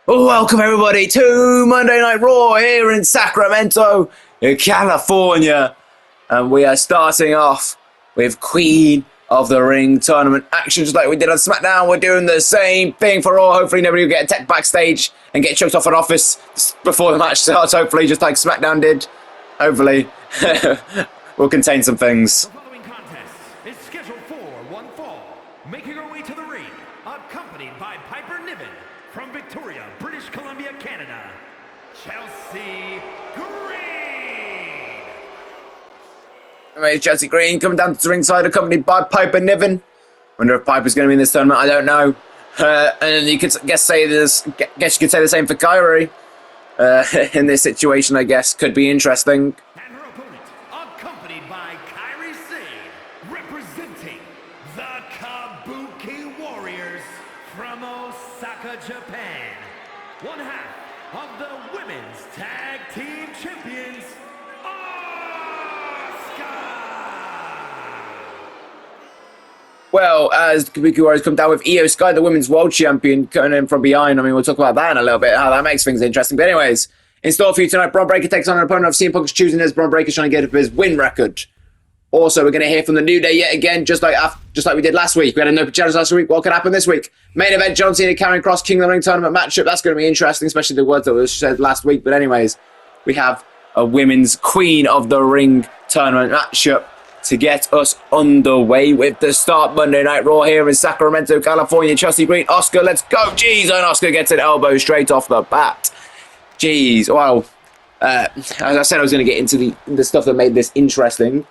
Welcome everybody to Monday Night Raw here in Sacramento, California. And we are starting off with Queen of the Ring tournament action just like we did on SmackDown. We're doing the same thing for Raw. Hopefully nobody will get attacked backstage and get choked off an office before the match starts. Hopefully, just like SmackDown did. Hopefully. We'll contain some things. The following contest is scheduled for one fall. Making her way to the ring, accompanied by Piper Niven from Victoria, British Columbia, Canada, Chelsea Green. Anyway, Chelsea Green coming down to the ringside, accompanied by Piper Niven. Wonder if Piper's going to be in this tournament. I don't know. And you could guess you could say the same for Kairi. In this situation, I guess, could be interesting. And her opponent, accompanied by Kairi Sane, representing the Kabuki Warriors from Osaka, Japan. One half of the Women's Tag Team Champions, Asuka! Well, as Kabuki Warriors come down with Io Sky, the Women's World Champion, coming in from behind. I mean, we'll talk about that in a little bit, how that makes things interesting. But anyways, in store for you tonight, Bron Breakker takes on an opponent of CM Punk's choosing as Bron Breakker trying to get up his win record. Also, we're going to hear from the New Day yet again, just like we did last week. We had an open challenge last week. What could happen this week? Main event, John Cena carrying Cross King of the Ring tournament matchup. That's going to be interesting, especially the words that was said last week. But anyways, we have a Women's Queen of the Ring tournament matchup to get us underway with the start Monday Night Raw here in Sacramento, California. Chelsea Green, Asuka, let's go. Jeez, and Asuka gets an elbow straight off the bat. Jeez, well, as I said, I was going to get into the stuff that made this interesting.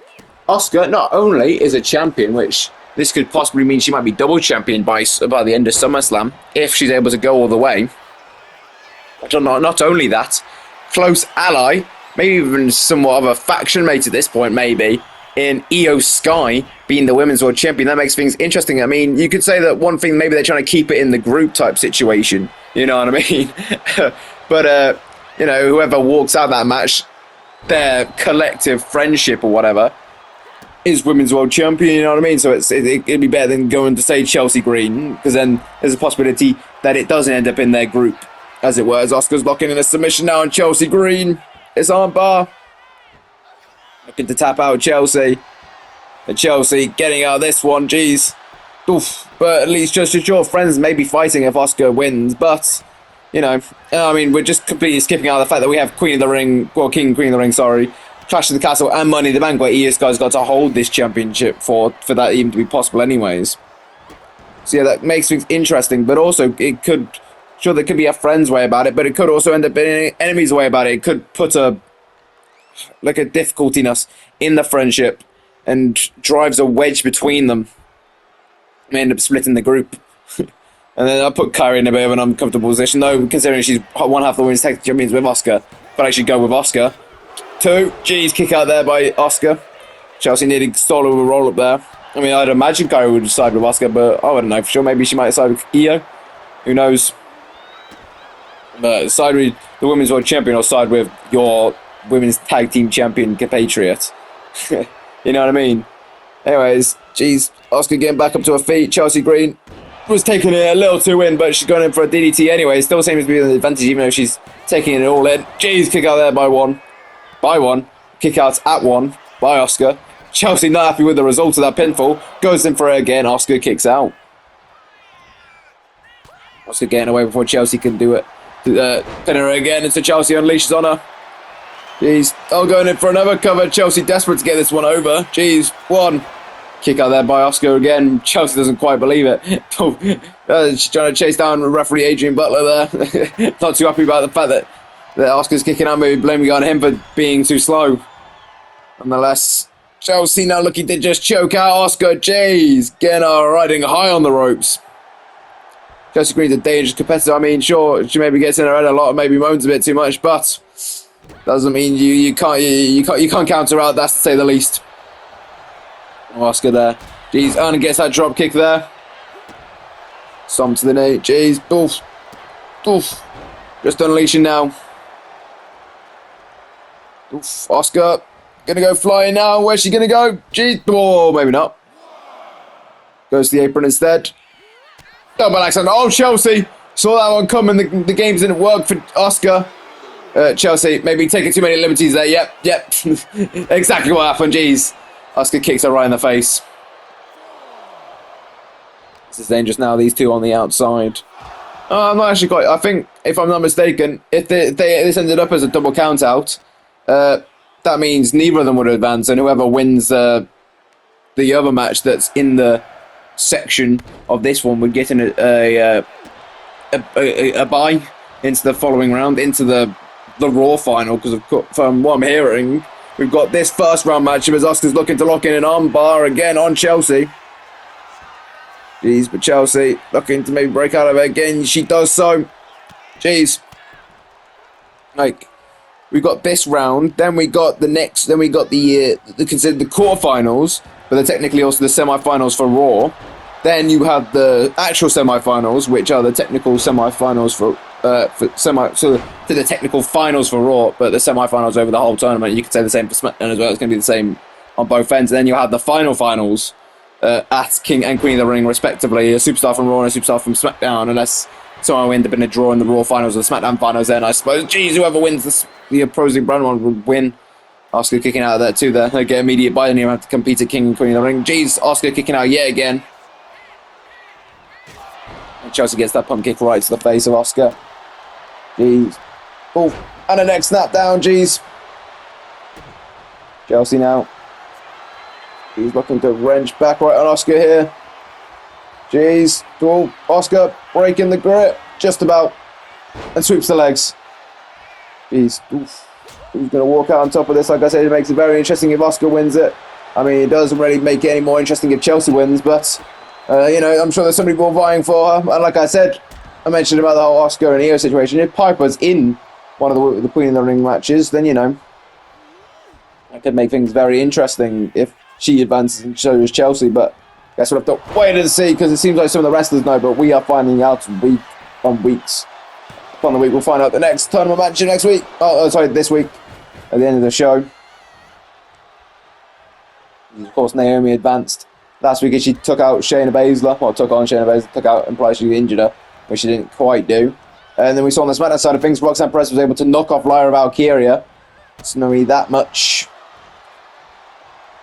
Asuka not only is a champion, which this could possibly mean she might be double champion by the end of SummerSlam, if she's able to go all the way. Not only that, close ally, maybe even somewhat of a faction mate at this point, maybe, in Io Sky being the Women's World Champion. That makes things interesting. I mean, you could say that one thing, maybe they're trying to keep it in the group type situation. You know what I mean? But, you know, whoever walks out that match, their collective friendship or whatever, is Women's World Champion, you know what I mean? So it'd be better than going to say Chelsea Green, because then there's a possibility that it doesn't end up in their group, as it were. As Asuka's locking in a submission now on Chelsea Green. It's armbar. Looking to tap out Chelsea. But Chelsea getting out of this one, jeez. Oof. But at least just your friends may be fighting if Asuka wins. But, you know, I mean, we're just completely skipping out the fact that we have Queen of the Ring, well, Queen of the Ring, sorry, Clash of the Castle and Money in the Bank, where Io Sky's got to hold this championship for that even to be possible anyways. So yeah, that makes things interesting. But also, it could, sure, there could be a friend's way about it, but it could also end up being an enemy's way about it. It could put a difficultiness in the friendship and drives a wedge between them. May end up splitting the group. And then I put Kairi in a bit of an uncomfortable position, though, considering she's one half of the Women's Tag Team Champions with Asuka. But I should go with Asuka. Jeez, kick out there by Asuka. Chelsea nearly stole a roll up there. I mean, I'd imagine Kairi would side with Asuka, but I don't know for sure. Maybe she might side with Io. Who knows? But side with the Women's World Champion or side with your Women's Tag Team Champion compatriot. You know what I mean? Anyways, jeez, Asuka getting back up to her feet. Chelsea Green was taking it a little too in, but she's going in for a DDT anyway. Still seems to be an advantage, even though she's taking it all in. Jeez, kick out there by one. Kick out at one by Asuka. Chelsea not happy with the result of that pinfall. Goes in for it again. Asuka kicks out. Asuka getting away before Chelsea can do it. Pin her again, and so Chelsea unleashes on her. Jeez. Oh, going in for another cover. Chelsea desperate to get this one over. Jeez. One. Kick out there by Asuka again. Chelsea doesn't quite believe it. She's trying to chase down referee Adrian Butler there. Not too happy about the fact that Asuka's kicking out, maybe blaming on him for being too slow. Nonetheless, Chelsea now looking to just choke out Asuka. Jeez. Getting her riding high on the ropes. Chelsea Green's a dangerous competitor. I mean, sure, she maybe gets in her head a lot, maybe moans a bit too much, but doesn't mean you can't counter out. That's to say the least. Oh, Asuka there. Jeez, Anna gets that drop kick there. Stomp to the knee. Jeez, oof, oof. Just unleashing now. Oof, Asuka gonna go flying now. Where's she gonna go? Jeez, oh, maybe not. Goes to the apron instead. Double accent. Oh, Chelsea Saw that one coming. The games didn't work for Asuka. Chelsea, maybe taking too many liberties there. Yep. Exactly what happened. Jeez. Asuka kicks her right in the face. This is dangerous now. These two on the outside. I'm not actually quite... I think, if I'm not mistaken, if this ended up as a double count out, that means neither of them would advance, and whoever wins the other match that's in the section of this one would get in a bye into the following round, into the Raw final, because from what I'm hearing, we've got this first round match as Asuka's looking to lock in an arm bar again on Chelsea. Jeez, but Chelsea looking to maybe break out of it again. She does so. Jeez. Like, we got this round, then we got the next, then we got considered the quarterfinals, but they're technically also the semi-finals for Raw. Then you have the actual semi-finals, which are the technical semi-finals to the technical finals for Raw, but the semi-finals over the whole tournament. You could say the same for SmackDown as well. It's going to be the same on both ends. And then you have the finals at King and Queen of the Ring, respectively. A superstar from Raw and a superstar from SmackDown, unless someone will end up in a draw in the Raw finals or the SmackDown finals. Then I suppose, geez, whoever wins the opposing brand one would win. Asuka kicking out of that too there. They get immediate bye, then you have to compete at King and Queen of the Ring. Jeez, Asuka kicking out yet again. And Chelsea gets that pump kick right to the face of Asuka. Jeez. Oh, and a neck snap down, jeez. Chelsea now. He's looking to wrench back right on Asuka here. Jeez. Oh, Asuka breaking the grip. Just about. And sweeps the legs. Jeez. Oof. Who's going to walk out on top of this? Like I said, it makes it very interesting if Asuka wins it. I mean, it doesn't really make it any more interesting if Chelsea wins, but, you know, I'm sure there's so many people vying for her. And like I said, I mentioned about the whole Asuka and Io situation. If Piper's in one of the Queen of the Ring matches, then, you know, that could make things very interesting if she advances and so does Chelsea. But I guess we'll have to wait and see, because it seems like some of the wrestlers know, but we are finding out week on weeks. On the week, we'll find out the next tournament match next week. Oh, sorry, this week. At the end of the show. Of course, Naomi advanced last week as she took out Shayna Baszler. Well, took on Shayna Baszler, took out, implies she injured her, which she didn't quite do. And then we saw on the SmackDown side of things, Roxanne Perez was able to knock off Lyra Valkyria. It's not really that much.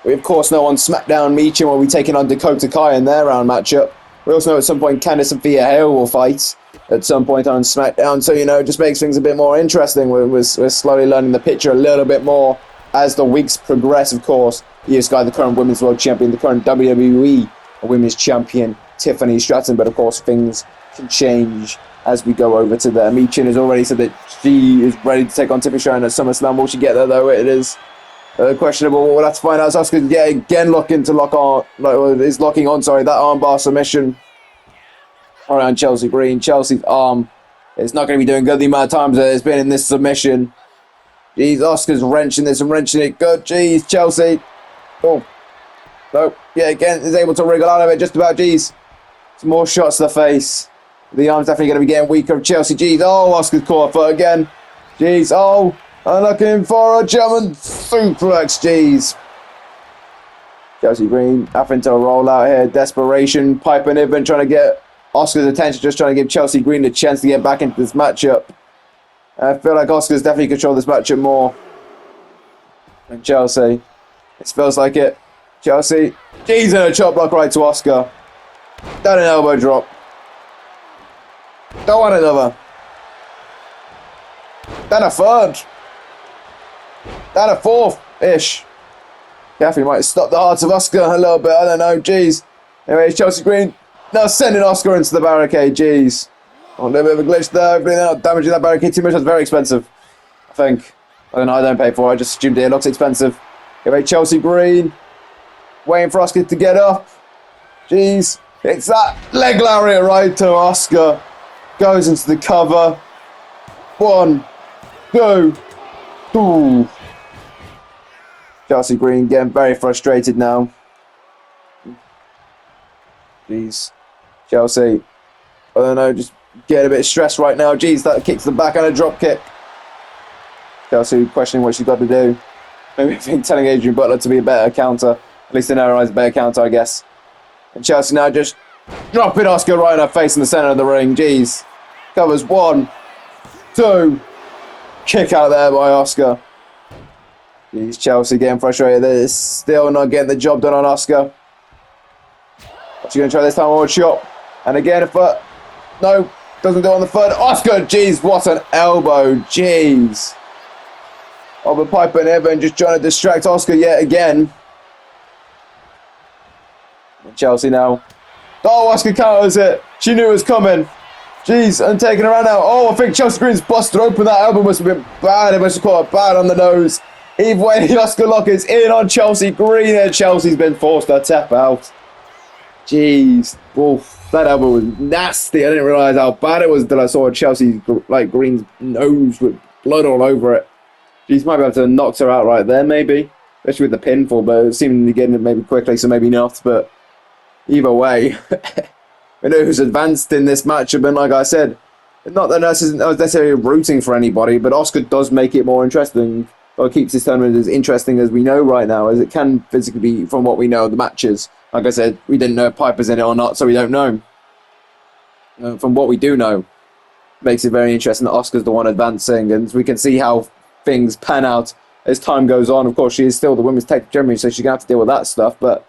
We, of course, know on SmackDown, Meechin will be taking on Dakota Kai in their round matchup. We also know at some point Candice and Thea Hale will fight at some point on SmackDown. So, you know, it just makes things a bit more interesting. We're slowly learning the picture a little bit more as the weeks progress, of course. Io Sky, the current Women's World Champion, the current WWE Women's Champion, Tiffany Stratton. But, of course, things can change as we go over to there. Meechin has already said that she is ready to take on Tiffany Stratton at SummerSlam. Will she get there, though? It is questionable. We'll have to find out. Asuka, yeah, again looking to lock on, is locking on, sorry, that armbar submission around Chelsea Green. Chelsea's arm is not going to be doing good the amount of times that it's been in this submission. Jeez, Asuka's wrenching this and wrenching it good. Jeez, Chelsea. Oh, no. Yeah, again, is able to wriggle out of it just about. Jeez. Some more shots to the face. The arm's definitely going to be getting weaker. Chelsea, jeez. Oh, Asuka's caught foot again. Jeez, oh. I'm looking for a German suplex, jeez. Chelsea Green having to roll out here. Desperation. Piper Niven trying to get Asuka's attention, just trying to give Chelsea Green a chance to get back into this matchup. I feel like Asuka's definitely controlled this matchup more than Chelsea. It feels like it. Chelsea. Jeez, and a chop block right to Asuka. Down an elbow drop. Don't want another. Then a third. Then a fourth-ish. Kathy might stop the hearts of Asuka a little bit. I don't know. Jeez. Anyway, Chelsea Green now sending Asuka into the barricade. Jeez. Oh, a little bit of a glitch there. Hopefully they're not damaging that barricade too much. That's very expensive, I think. I don't know. I don't pay for it. I just assumed it looks expensive. Anyway, Chelsea Green waiting for Asuka to get up. Jeez. It's that leg lariat right to Asuka. Goes into the cover. 1, 2. Ooh. Chelsea Green getting very frustrated now. Jeez. Chelsea, I don't know, just getting a bit stressed right now. Jeez, that kicks the back and a drop kick. Chelsea questioning what she's got to do. Maybe telling Adrian Butler to be a better counter. At least in her eyes, a better counter, I guess. And Chelsea now just dropping Asuka right in her face in the centre of the ring. Jeez. Covers 1, 2. Kick out there by Asuka. Jeez, Chelsea getting frustrated. They're still not getting the job done on Asuka. She's going to try this time on shot. And again, a foot. No, doesn't do it on the foot. Asuka, jeez, what an elbow. Jeez. Over Piper and Niven just trying to distract Asuka yet again. And Chelsea now. Oh, Asuka counters it. She knew it was coming. Jeez, and taking her out now. Oh, I think Chelsea Green's busted open. That elbow must have been bad. It must have caught her bad on the nose. Either way, the Asuka lock is in on Chelsea Green, and Chelsea's been forced to tap out. Jeez. Oof, that elbow was nasty. I didn't realise how bad it was until I saw Chelsea Green's nose with blood all over it. Jeez, might be able to knock her out right there, maybe. Especially with the pinfall, but it seemed to get it maybe quickly, so maybe not. But either way, we know who's advanced in this matchup, and like I said, not that I was necessarily rooting for anybody, but Asuka does make it more interesting, or keeps this tournament as interesting as we know right now, as it can physically be from what we know of the matches. Like I said, we didn't know if Piper's in it or not, so we don't know. From what we do know, makes it very interesting that Asuka's the one advancing, and we can see how things pan out as time goes on. Of course, she is still the women's tag champion, so she's going to have to deal with that stuff, but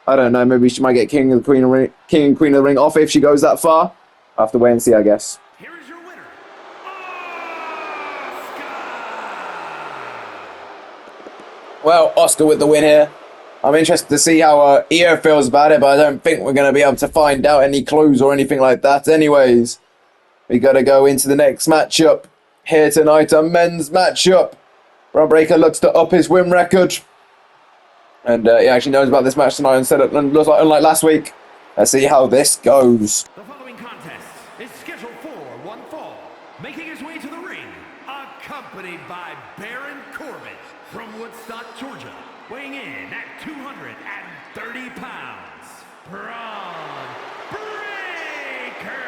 I don't know, maybe she might get King and Queen of the Ring off if she goes that far. I'll have to wait and see, I guess. Here is your winner, Well, Asuka with the win here. I'm interested to see how Io feels about it, but I don't think we're going to be able to find out any clues or anything like that anyways. We got to go into the next matchup here tonight, a men's matchup. Bron Breakker looks to up his win record. And he actually knows about this match tonight instead of unlike last week. Let's see how this goes. The following contest is scheduled for one fall. Making his way to the ring, accompanied by Baron Corbin from Woodstock, Georgia. Weighing in at 230 pounds, Bron Breakker.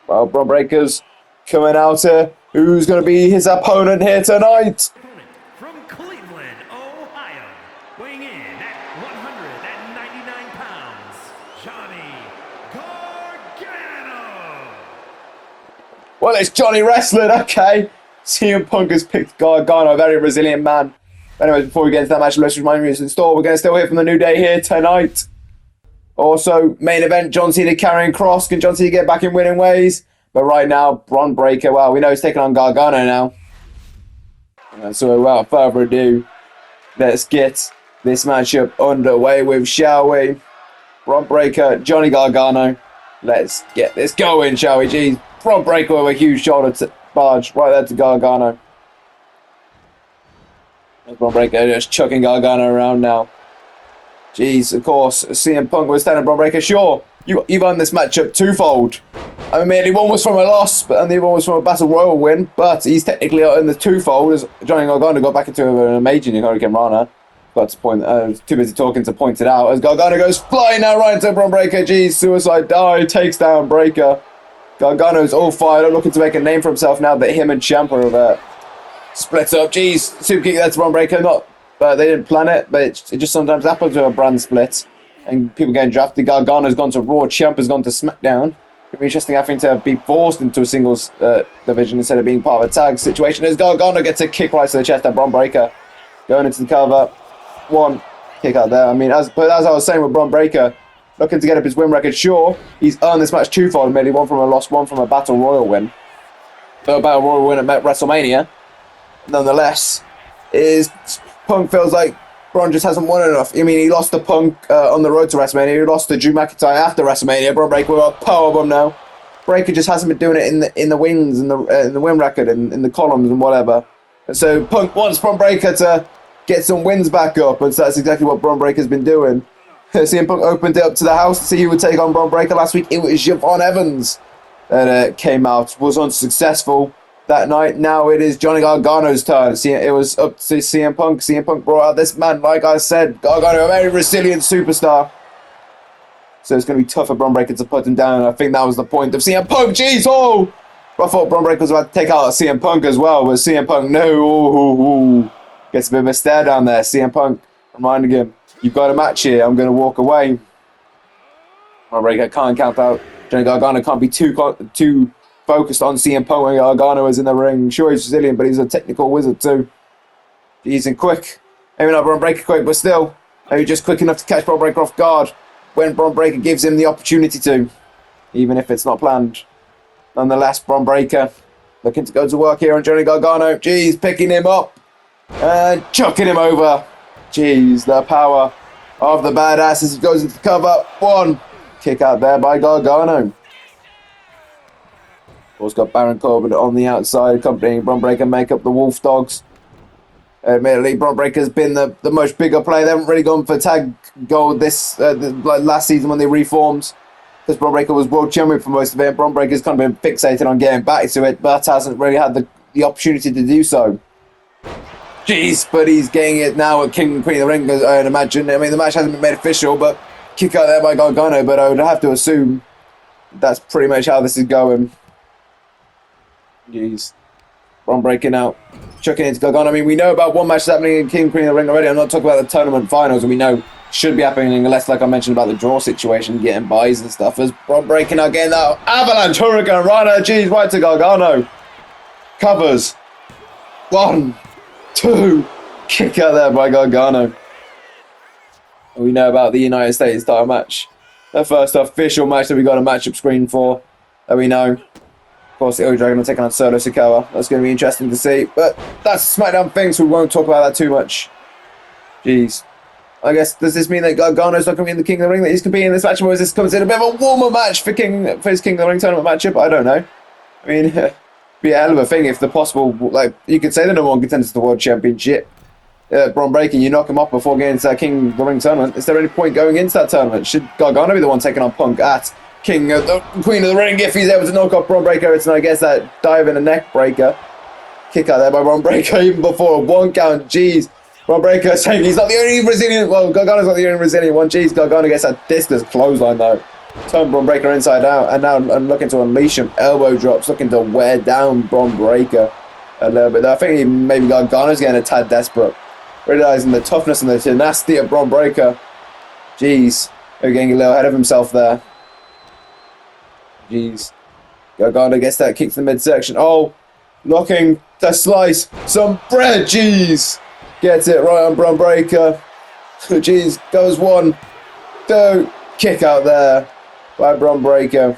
Well, Bron Breakker's coming out here. Who's going to be his opponent here tonight? From Cleveland, Ohio, weighing in at 199 pounds, Johnny Gargano. Well, it's Johnny wrestling, okay. CM Punk has picked Gargano, a very resilient man. Anyways, before we get into that match, let's remind you in store. We're going to still hear from the New Day here tonight. Also, main event, John Cena carrying Cross. Can John Cena get back in winning ways? But right now, Bron Breakker, well, we know he's taking on Gargano now. So without further ado, let's get this matchup underway with, shall we? Bron Breakker, Johnny Gargano. Let's get this going, shall we? Jeez, Bron Breakker with a huge shoulder barge right there to Gargano. Bron Breakker just chucking Gargano around now. Jeez, of course, CM Punk was standing Bron Breakker. Sure, you've won this matchup twofold. I mean, one was from a loss, and the other one was from a Battle Royal win, but he's technically in the twofold as Johnny Gargano got back into an amazing Hurricane Rana. Got to point, too busy talking to point it out, as Gargano goes flying now right into Bron Breakker. Jeez, suicide dive, takes down Breakker. Gargano's all fired up, looking to make a name for himself now that him and Ciampa have split up. Jeez, super kick there to Bron Breakker. They didn't plan it, but it just sometimes happens with a brand split. And people getting drafted. Gargano's gone to Raw, Ciampa's gone to SmackDown. It'd be interesting having to be forced into a singles division instead of being part of a tag situation. As Gargano gets a kick right to the chest at Bron Breakker. Going into the cover. One kick out there. I mean, as I was saying with Bron Breakker, looking to get up his win record. Sure, he's earned this match twofold, merely one from a loss, one from a Battle Royal win. A Battle Royal win at WrestleMania. Nonetheless, Punk feels like Bron just hasn't won enough. I mean, he lost to Punk on the road to WrestleMania. He lost to Drew McIntyre after WrestleMania. Bron Breakker with a powerbomb now. Breakker just hasn't been doing it in the wins, in the win record, in the columns and whatever. And so Punk wants Bron Breakker to get some wins back up, and so that's exactly what Bron Breakker's been doing. CM Punk opened it up to the house to see who would take on Bron Breakker last week. It was Javon Evans that came out, was unsuccessful that night. Now it is Johnny Gargano's turn. It was up to CM Punk. CM Punk brought out this man, like I said, Gargano, a very resilient superstar. So it's going to be tough for Bron Breakker to put him down. I think that was the point of CM Punk. Jeez, oh! I thought Bron Breakker was about to take out CM Punk as well, but CM Punk, no. Gets a bit of a stare down there. CM Punk reminding him, you've got a match here. I'm going to walk away. Bron Breakker can't count out Johnny Gargano can't be too focused on CM Punk when Gargano is in the ring. Sure, he's resilient, but he's a technical wizard too. He's in quick. Maybe not Bron Breakker quick, but still. Maybe just quick enough to catch Bron Breakker off guard when Bron Breakker gives him the opportunity to, even if it's not planned. Nonetheless, Bron Breakker looking to go to work here on Johnny Gargano. Jeez, picking him up and chucking him over. Jeez, the power of the badass as he goes into the cover. One kick out there by Gargano. Also got Baron Corbin on the outside, accompanying Bron Breakker, make up the Wolf Dogs. Admittedly, Bron Breakker's been the much bigger player. They haven't really gone for tag gold this like last season when they reformed, because Bron Breakker was world champion for most of it. Bron Breakker's kind of been fixated on getting back to it, but hasn't really had the opportunity to do so. Jeez, but he's getting it now at King and Queen of the Ring, I'd imagine. I mean, the match hasn't been made official, but kick out there by Gargano, but I would have to assume that's pretty much how this is going. Jeez. Bron Breakker out, chucking into Gargano. I mean, we know about one match that's happening in King and Queen of the Ring already. I'm not talking about the tournament finals, and we know should be happening unless, like I mentioned, about the draw situation, getting buys and stuff. As Bron Breakker now getting that avalanche hurricane runner. Jeez, right to Gargano. Covers. 1, 2, kick out there by Gargano. We know about the United States title match. The first official match that we got a matchup screen for, that we know. Of course, the Old Dragon will take on Solo Sikoa. That's going to be interesting to see. But that's SmackDown thing, so we won't talk about that too much. Jeez. I guess, does this mean that Gargano's not going to be in the King of the Ring, that he's competing in this match, or is this considered a bit of a warmer match for his King of the Ring tournament matchup? I don't know. I mean, it'd be a hell of a thing if the possible, like, you could say the number one contender to the World Championship. Bron Breakker, you knock him off before getting into that King of the Ring tournament. Is there any point going into that tournament? Should Gargano be the one taking on Punk at King of the Queen of the Ring if he's able to knock off Bron Breakker? It's, I guess, that dive in a neck breaker. Kick out there by Bron Breakker even before a 1 count. Jeez. Bron Breakker saying he's not the only Brazilian. Well, Gargano's not the only Brazilian one. Jeez, Gargano gets that discus clothesline though. Turn Bron Breakker inside out, and now looking to unleash him. Elbow drops, looking to wear down Bron Breakker a little bit. I think maybe Gargano's getting a tad desperate, realizing the toughness and the tenacity of Bron Breakker. Jeez, they're getting a little ahead of himself there. Jeez, Gargano gets that kick to the midsection. Oh, looking to slice some bread. Jeez. Gets it right on Bron Breakker. Jeez, goes 1, 2, kick out there by Bron Breakker.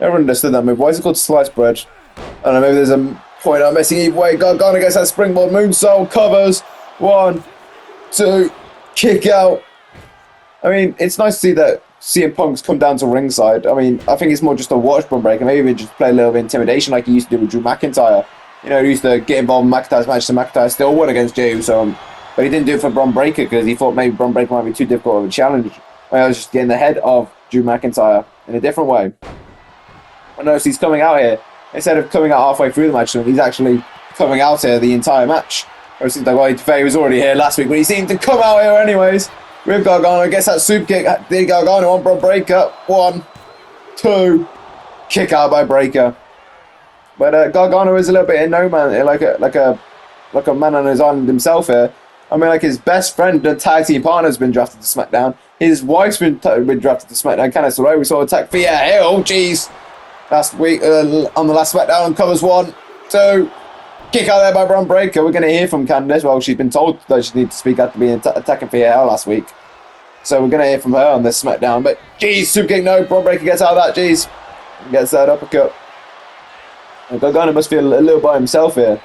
Never understood that move. Why is it called slice bread? I don't know, maybe there's a point I'm missing either way. Gargano gets that springboard moonsault, covers. 1, 2, kick out. I mean, it's nice to see that CM Punk's come down to ringside. I mean, I think it's more just to watch Bron Breakker. Maybe even just play a little bit of intimidation like he used to do with Drew McIntyre. You know, he used to get involved in McIntyre's match, so McIntyre still won against Jey Uso. But he didn't do it for Bron Breakker because he thought maybe Bron Breakker might be too difficult of a challenge. I was just getting ahead of Drew McIntyre in a different way. I notice he's coming out here. Instead of coming out halfway through the match, he's actually coming out here the entire match. It seems like, well, he was already here last week, but he seemed to come out here anyways. With Gargano, gets that super kick. Did Gargano on Bron Breakker. 1, 2, kick out by Breakker. But Gargano is a little bit in no man, like a man on his island himself here. I mean, like his best friend and tag team partner has been drafted to SmackDown. His wife's been drafted to SmackDown. Candice LeRae, we saw attack Thea Hill. Jeez, last week on the last SmackDown, covers 1, 2, kick out there by Bron Breakker. We're going to hear from Candice. Well, she's been told that she needs to speak after being attacking Thea Hill last week, so we're going to hear from her on this SmackDown. But jeez, super kick, no. Bron Breakker gets out of that. Jeez, gets that uppercut. Gargano must feel a little by himself here.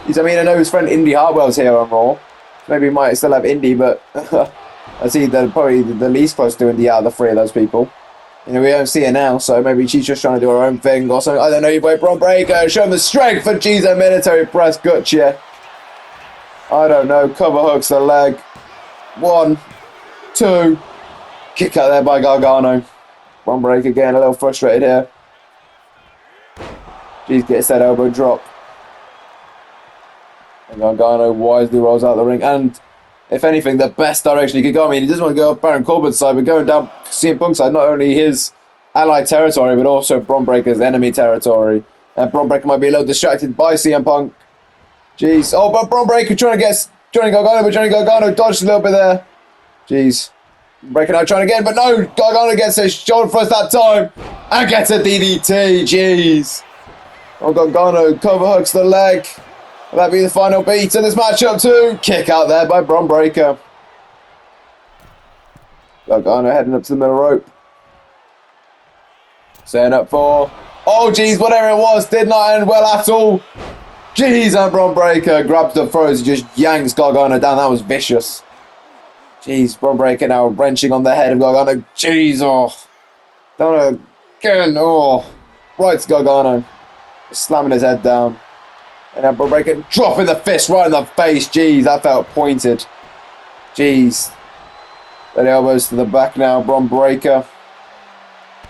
I mean, I know his friend Indy Hartwell's here on Raw. Maybe he might still have Indy, but I see they're probably the least close to Indy out of the 3 of those people. You know, we don't see her now, so maybe she's just trying to do her own thing or something. I don't know. You wait, Bron Breakker, show him the strength for Jesus, a military press. Gotcha. I don't know. Cover hooks the leg. 1, 2, kick out there by Gargano. Bron Breakker getting a little frustrated here. Jeez, gets that elbow drop. And Gargano wisely rolls out the ring. And, if anything, the best direction he could go. I mean, he doesn't want to go up Baron Corbin's side, but going down CM Punk's side, not only his allied territory, but also Bron Breakker's enemy territory. And Bron Breakker might be a little distracted by CM Punk. Jeez. Oh, but Bron Breakker trying to get Johnny Gargano, but Johnny Gargano dodged a little bit there. Jeez. Breaking out trying again, but no, Gargano gets his shoulder first that time and gets a DDT. Jeez. Oh, Gargano cover hooks the leg. Will that be the final beat in this matchup too? Kick out there by Bron Breakker. Gargano heading up to the middle rope. Setting up for... Oh, jeez, whatever it was did not end well at all. Jeez, and Bron Breakker grabs the throws and just yanks Gargano down. That was vicious. Jeez, Bron Breakker now wrenching on the head of Gargano. Jeez, oh. Down again, oh. Right to Gargano. Slamming his head down. And then Bron Breakker dropping the fist right in the face. Jeez, that felt pointed. Jeez. The elbows to the back now, Bron Breakker.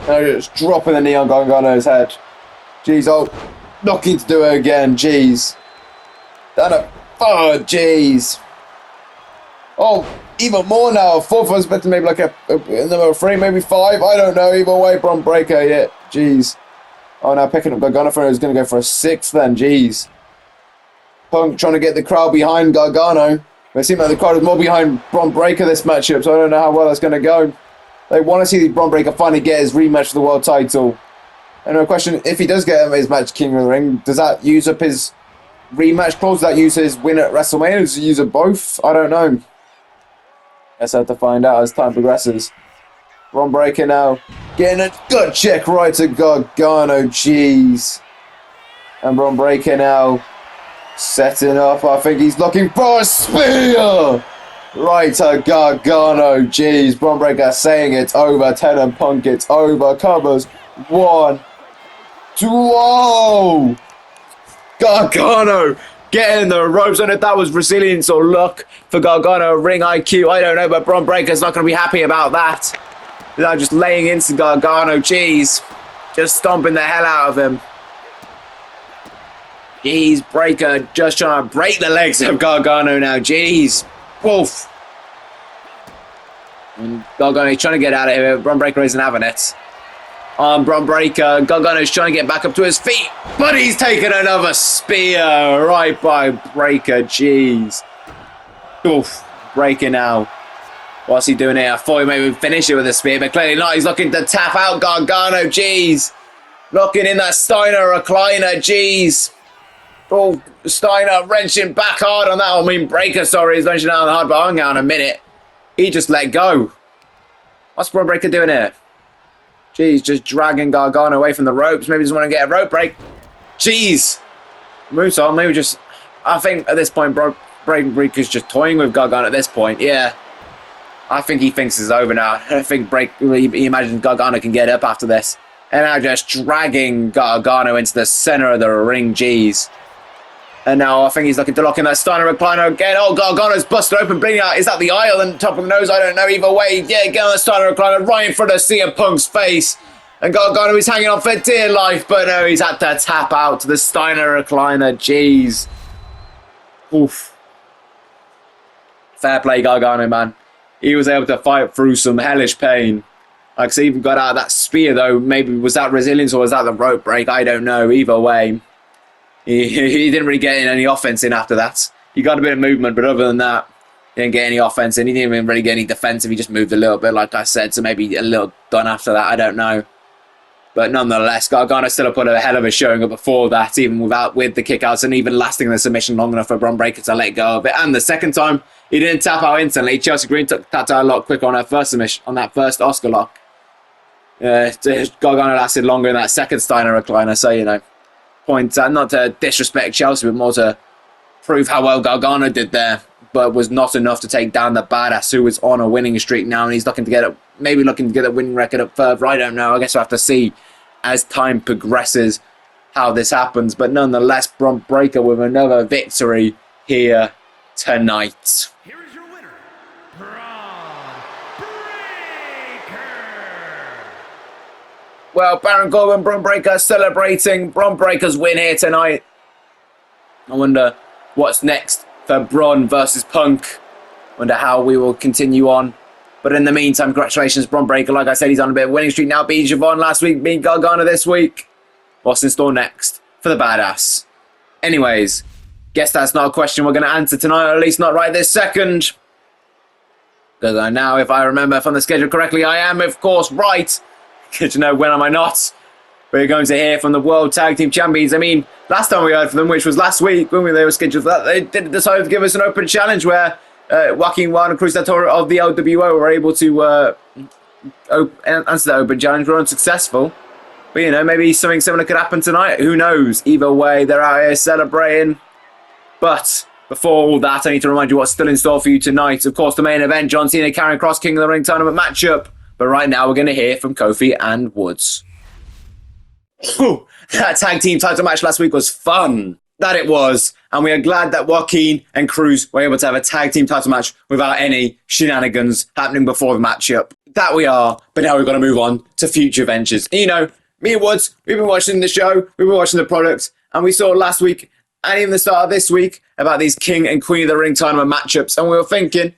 And just dropping the knee on Gargano's head. Jeez, oh. Looking to do it again, jeez. Down a... Oh, jeez. Oh, even more now. Fourth was better, maybe like a number 3, maybe 5. I don't know. Either way, Bron Breakker, yeah. Jeez. Oh, now picking up Gargano for is going to go for a 6th then, jeez. Punk trying to get the crowd behind Gargano. But it seems like the crowd is more behind Bron Breakker this matchup, so I don't know how well that's going to go. They want to see Bron Breakker finally get his rematch for the world title. And a question, if he does get his match King of the Ring, does that use up his rematch clause? Does that use his win at WrestleMania? Does it use up both? I don't know. Guess I have to find out as time progresses. Bron Breakker now getting a good check right to Gargano. Jeez. And Bron Breakker now setting up. I think he's looking for a spear. Right to Gargano. Jeez. Bron Breakker saying it's over. Ten Punk, it's over. Covers. 1, 2, oh! Gargano getting the ropes on it. That was resilience or luck for Gargano. Ring IQ, I don't know, but Bron Breakker's not going to be happy about that. Now just laying into Gargano. Jeez. Just stomping the hell out of him. Jeez, Breakker just trying to break the legs of Gargano now. Jeez. Wolf. And Gargano's trying to get out of here. Bron Breakker isn't having it. On Bron Breakker, Gargano's trying to get back up to his feet, but he's taken another spear right by Breakker. Jeez. Oof. Breakker now. What's he doing here? I thought he maybe finish it with a spear, but clearly not. He's looking to tap out Gargano. Jeez. Looking in that Steiner recliner. Jeez. Oh, Steiner wrenching back hard on that. I mean, Breakker, sorry, he's wrenching down hard, but hang on a minute. He just let go. What's Bron Breakker doing here? Jeez, just dragging Gargano away from the ropes. Maybe just want to get a rope break. Jeez. Moves on. Maybe just... I think at this point, Breakker's just toying with Gargano at this point. Yeah. I think he thinks it's over now. I think he imagines Gargano can get up after this. And now just dragging Gargano into the center of the ring. Jeez. And now I think he's looking to lock in that Steiner recliner again. Oh, Gargano's busted open, bleeding out. Is that the eye or the top of the nose? I don't know. Either way, yeah, get on the Steiner recliner right in front of CM Punk's face. And Gargano is hanging on for dear life, but no, he's had to tap out to the Steiner recliner. Jeez. Oof. Fair play, Gargano, man. He was able to fight through some hellish pain. Like I said, even got out of that spear, though. Maybe was that resilience or was that the rope break? I don't know. Either way. He didn't really get any offense in after that. He got a bit of movement, but other than that, he didn't get any offense in. He didn't even really get any defensive. He just moved a little bit, like I said, so maybe a little done after that. I don't know. But nonetheless, Gargano still put a hell of a showing up before that, even with the kickouts and even lasting the submission long enough for Bron Breakker to let go of it. And the second time, he didn't tap out instantly. Chelsea Green took that out a lot quicker on her first submission, on that first Oscar lock. Gargano lasted longer in that second Steiner recliner, so, you know. Point, not to disrespect Chelsea, but more to prove how well Gargano did there, but was not enough to take down the badass who is on a winning streak now, and he's looking to get it, maybe looking to get a winning record up further. I don't know. I guess we'll have to see as time progresses how this happens, but nonetheless, Bron Breakker with another victory here tonight. Here is your winner, Bron Breakker. Well, Baron Corbin, Bron Breakker celebrating Bron Breakker's win here tonight. I wonder what's next for Bron versus Punk. Wonder how we will continue on. But in the meantime, congratulations, Bron Breakker. Like I said, he's on a bit of a winning streak now. Beat Javon last week, beat Gargano this week. What's in store next for the badass? Anyways, guess that's not a question we're going to answer tonight, or at least not right this second. Because now, if I remember from the schedule correctly, I am, of course, right. Good to know, when am I not? We're going to hear from the World Tag Team Champions. I mean, last time we heard from them, which was last week, when they were scheduled for that, they did decide to give us an open challenge where Joaquin Juan and Cruz del Toro of the LWO were able to answer that open challenge. We're unsuccessful. But, you know, maybe something similar could happen tonight. Who knows? Either way, they're out here celebrating. But before all that, I need to remind you what's still in store for you tonight. Of course, the main event, John Cena carrying across King of the Ring tournament matchup. But right now, we're going to hear from Kofi and Woods. Whew, that tag team title match last week was fun. That it was. And we are glad that Joaquin and Cruz were able to have a tag team title match without any shenanigans happening before the matchup. That we are. But now we've got to move on to future ventures. And, you know, me and Woods, we've been watching the show, we've been watching the product, and we saw last week and even the start of this week about these King and Queen of the Ring tournament matchups. And we were thinking,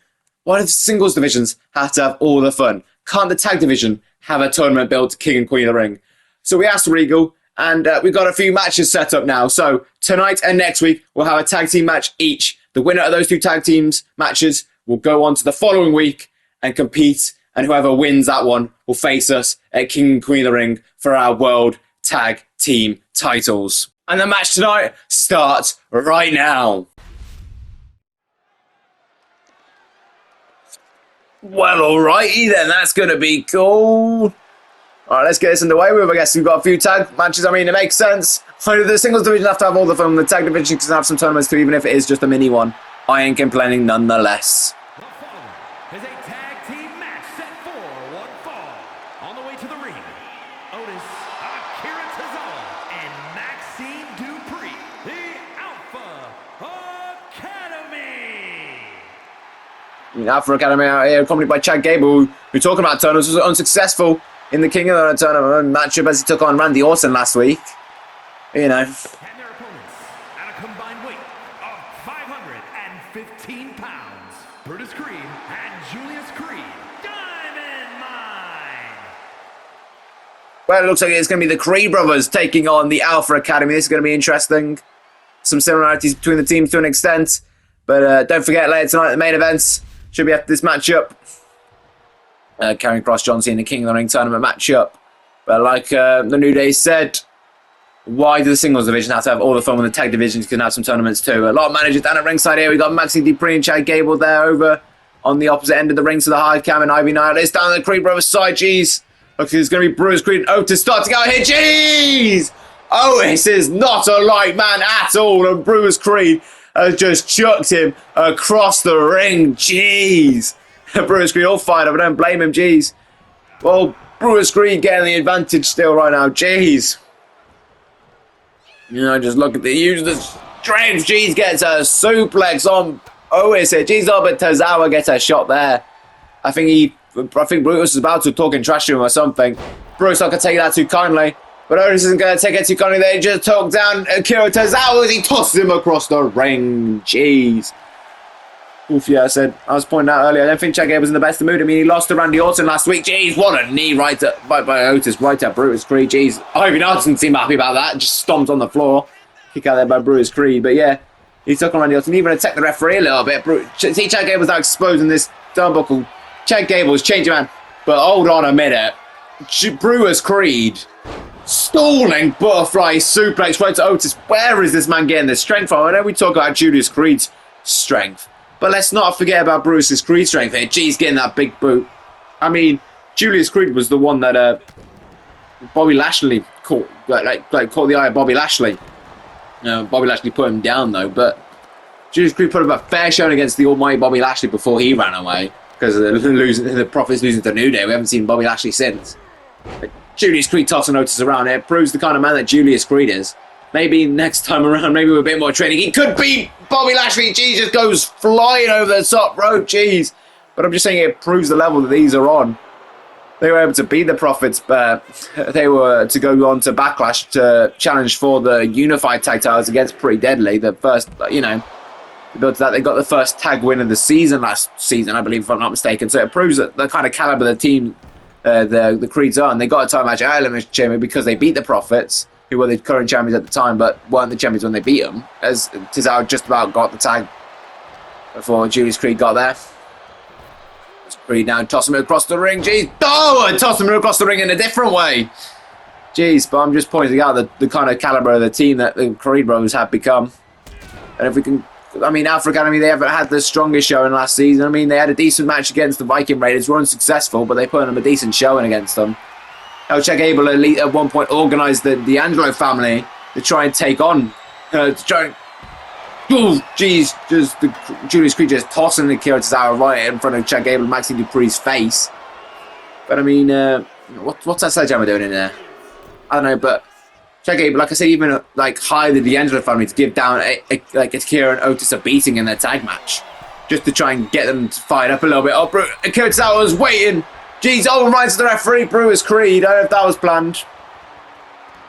why do the singles divisions have to have all the fun? Can't the tag division have a tournament built King and Queen of the Ring? So we asked Regal, and we've got a few matches set up now. So tonight and next week, we'll have a tag team match each. The winner of those two tag teams matches will go on to the following week and compete. And whoever wins that one will face us at King and Queen of the Ring for our World Tag Team titles. And the match tonight starts right now. Well, alrighty then, that's going to be cool. Alright, let's get this underway. I guess we've got a few tag matches. I mean, it makes sense. The singles division have to have all the fun. The tag division can have some tournaments too, even if it is just a mini one. I ain't complaining nonetheless. The following is a tag team match set for one fall. On the way to the ring, Otis, Akira, Tozawa, and Maxxine Dupri, the Alpha Academy. Alpha Academy out here, accompanied by Chad Gable, who talking about tournaments was unsuccessful in the King of the Tournament matchup as he took on Randy Orton last week. You know. And their opponents at a combined weight of 515 pounds, Brutus Creed and Julius Creed, Diamond Mine. Well, it looks like it's going to be the Creed brothers taking on the Alpha Academy. This is going to be interesting. Some similarities between the teams to an extent. But don't forget, later tonight, the main events should be after this matchup. Carrying across John Cena, King of the Ring tournament matchup. But like the New Day said, why do the singles division have to have all the fun when the tag divisions can have some tournaments too? A lot of managers down at ringside here. We got Maxxine Dupri and Chad Gable there over on the opposite end of the ring to the hard cam and Ivy Nile. It's down on the Creed brothers side. Jeez. Look, it's going to be Brutus Creed and Otis starting out here. Jeez! Otis is not a light man at all, and Brutus Creed has just chucked him across the ring. Jeez. Brutus Creed all fired up. I don't blame him. Jeez. Well, Brutus Creed getting the advantage still right now. Jeez. You know, just look at the use of the strength. Jeez gets a suplex on Otis here. Jeez, but Tozawa gets a shot there. I think Brutus is about to talking trash to him or something. Brutus not going to take that too kindly. But Otis isn't going to take it too kindly. They just talk down Akira Tozawa as he tosses him across the ring. Jeez. Oof, yeah, I was pointing out earlier, I don't think Chad Gable was in the best of mood. I mean, he lost to Randy Orton last week. Jeez, what a knee by Otis, right at Brutus Creed. Jeez, I hope he doesn't seem happy about that. Just stomped on the floor. Kick out there by Brutus Creed. But yeah, he took on Randy Orton. Even attacked the referee a little bit. See, Chad Gable's now exposing this turnbuckle. Chad Gable's changing man. But hold on a minute. Brutus Creed stalling butterfly suplex right to Otis. Where is this man getting the strength from? I know we talk about Julius Creed's strength. But let's not forget about Brutus Creed's strength here. Jeez, getting that big boot. I mean, Julius Creed was the one that Bobby Lashley caught, caught the eye of Bobby Lashley. Bobby Lashley put him down though, but Julius Creed put up a fair showing against the almighty Bobby Lashley before he ran away because of the Profits losing to New Day. We haven't seen Bobby Lashley since. But Julius Creed tossing Otis around here proves the kind of man that Julius Creed is. Maybe next time around, maybe with a bit more training, he could beat Bobby Lashley. Jeez, just goes flying over the top rope. Jeez. But I'm just saying it proves the level that these are on. They were able to beat the Profits, but they were to go on to Backlash to challenge for the unified tag titles against Pretty Deadly. The first, you know, built to that. They got the first tag win of the season last season, I believe, if I'm not mistaken. So it proves that the kind of caliber the team, the Creeds are. And they got a time match at Elimination Chamber because they beat the Profits, who were the current champions at the time, but weren't the champions when they beat them, as Tozawa just about got the tag before Julius Creed got there. Creed now tossing him across the ring. Jeez. Oh, and tossing him across the ring in a different way. Jeez, but I'm just pointing out the kind of caliber of the team that the Creed brothers have become. And if we can... I mean, Alpha Academy, they haven't had the strongest showing last season. I mean, they had a decent match against the Viking Raiders. Were unsuccessful, but they put on a decent showing against them. Gable at one point organised the D'Angelo family to try and take on... to try and... Oh, jeez. Just Julius Creed just tossing Akira Tozawa right in front of Gable and Maxxine Dupri's face. But, I mean, what's that sledgehammer doing in there? I don't know, but... Gable, like I said, even like hire the D'Angelo family to give down like Akira and Otis a beating in their tag match, just to try and get them to fight up a little bit. Oh, Akira Tozawa was waiting. Jeez, oh, right to the referee, Brutus Creed. I don't know if that was planned.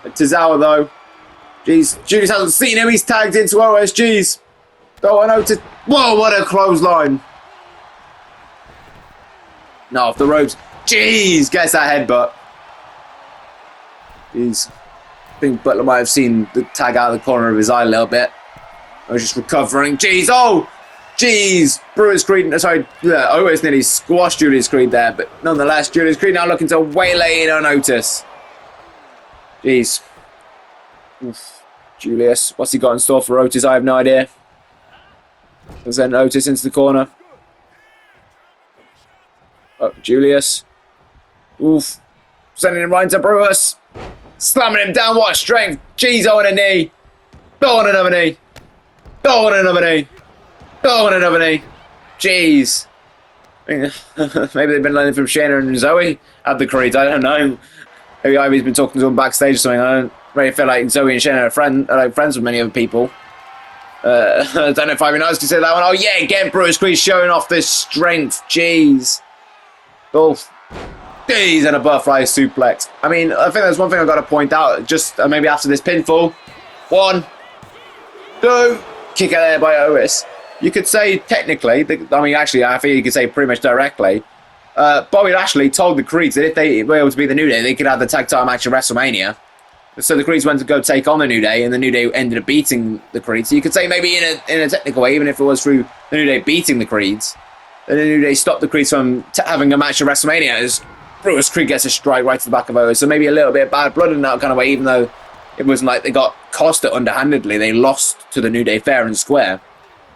Tozawa though, jeez, Julius hasn't seen him. He's tagged into Otis. Jeez, oh, and Otis. Whoa, what a clothesline! No, off the ropes. Jeez, gets that headbutt. Jeez. I think Butler might have seen the tag out of the corner of his eye a little bit. I was just recovering. Jeez, oh! Jeez! Brutus Creed, sorry, Otis nearly squashed Julius Creed there, but nonetheless, Julius Creed now looking to waylay in on Otis. Jeez. Oof. Julius, what's he got in store for Otis? I have no idea. He'll send Otis into the corner. Oh, Julius. Oof. Sending him right into Brutus. Slamming him down, what a strength. Jeez, on a knee. Go on another knee. Go on another knee. Go on another knee. Jeez. Maybe they've been learning from Shayna and Zoe at the Creeds. I don't know. Maybe Ivy's been talking to them backstage or something. I don't really feel like Zoe and Shayna are friends with many other people. I don't know if Ivy knows to say that one. Oh, yeah, again, Brutus Creed showing off this strength. Jeez. Both. Jeez, and a butterfly suplex. I mean, I think there's one thing I've got to point out, just maybe after this pinfall. 1, 2, kick out there by Otis. You could say technically, actually, I think you could say pretty much directly, Bobby Lashley told the Creeds that if they were able to beat the New Day, they could have the tag title match at WrestleMania. So the Creeds went to go take on the New Day, and the New Day ended up beating the Creeds. So you could say maybe in a technical way, even if it was through the New Day beating the Creeds, then the New Day stopped the Creeds from having a match at WrestleMania as Brutus Creed gets a strike right to the back of Otis. So maybe a little bit of bad blood in that kind of way, even though it wasn't like they got cost it underhandedly. They lost to the New Day fair and square.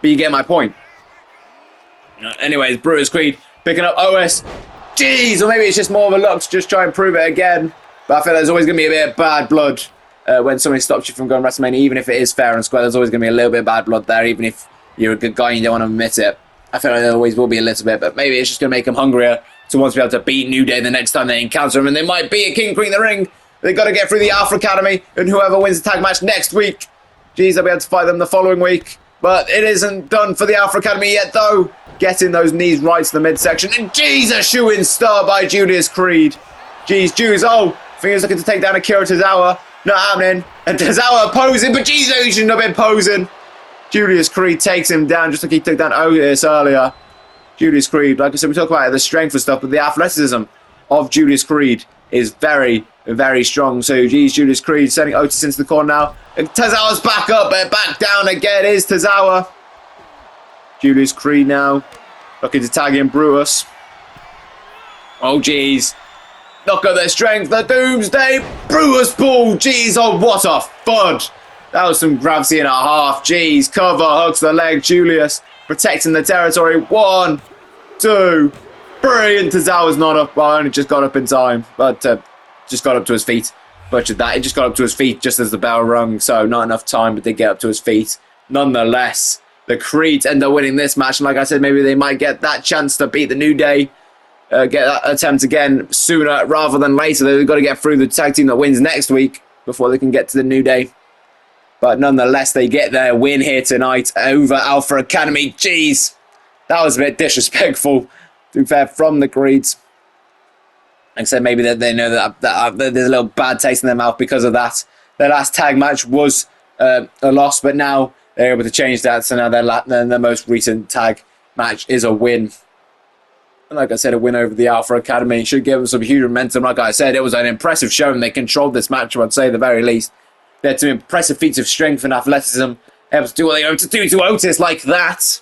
But you get my point. Anyways, Brutus Creed picking up Otis. Jeez, or maybe it's just more of a look to just try and prove it again. But I feel there's always going to be a bit of bad blood when somebody stops you from going to WrestleMania. Even if it is fair and square, there's always going to be a little bit of bad blood there, even if you're a good guy and you don't want to admit it. I feel like there always will be a little bit, but maybe it's just going to make them hungrier to want to be able to beat New Day the next time they encounter them, and they might be a King Queen in the ring. They've got to get through the Alpha Academy, and whoever wins the tag match next week, geez, they'll be able to fight them the following week. But it isn't done for the Alpha Academy yet, though. Getting those knees right to the midsection, and geez, a shoo-in star by Julius Creed. Geez, Jules, oh, fingers looking to take down Akira Tozawa. Not happening. And Tozawa posing, but geez, he shouldn't have been posing. Julius Creed takes him down just like he took down Otis earlier. Julius Creed, like I said, we talk about the strength and stuff, but the athleticism of Julius Creed is very, very strong. So, geez, Julius Creed sending Otis into the corner now. And Tozawa's back up, but back down again is Tozawa. Julius Creed now looking to tag in Brutus. Oh, geez. Look at their strength, the Doomsday Brutus Ball. Geez, oh, what a fud. That was some gravity and a half. Jeez, cover, hooks the leg. Julius protecting the territory. 1, 2, brilliant. Tozawa's not up. Well, only just got up in time, but just got up to his feet. Butchered that. He just got up to his feet just as the bell rung, so not enough time, but did get up to his feet. Nonetheless, the Creeds end up winning this match, and like I said, maybe they might get that chance to beat the New Day. Get that attempt again sooner rather than later. They've got to get through the tag team that wins next week before they can get to the New Day. But nonetheless, they get their win here tonight over Alpha Academy. Jeez, that was a bit disrespectful, to be fair, from the Creeds. Like I said, maybe they know that there's a little bad taste in their mouth because of that. Their last tag match was a loss, but now they're able to change that. So now their most recent tag match is a win. And like I said, a win over the Alpha Academy should give them some huge momentum. Like I said, it was an impressive showing. They controlled this match, I'd say, at the very least. They had some impressive feats of strength and athleticism, able to do what they able to do to Otis like that.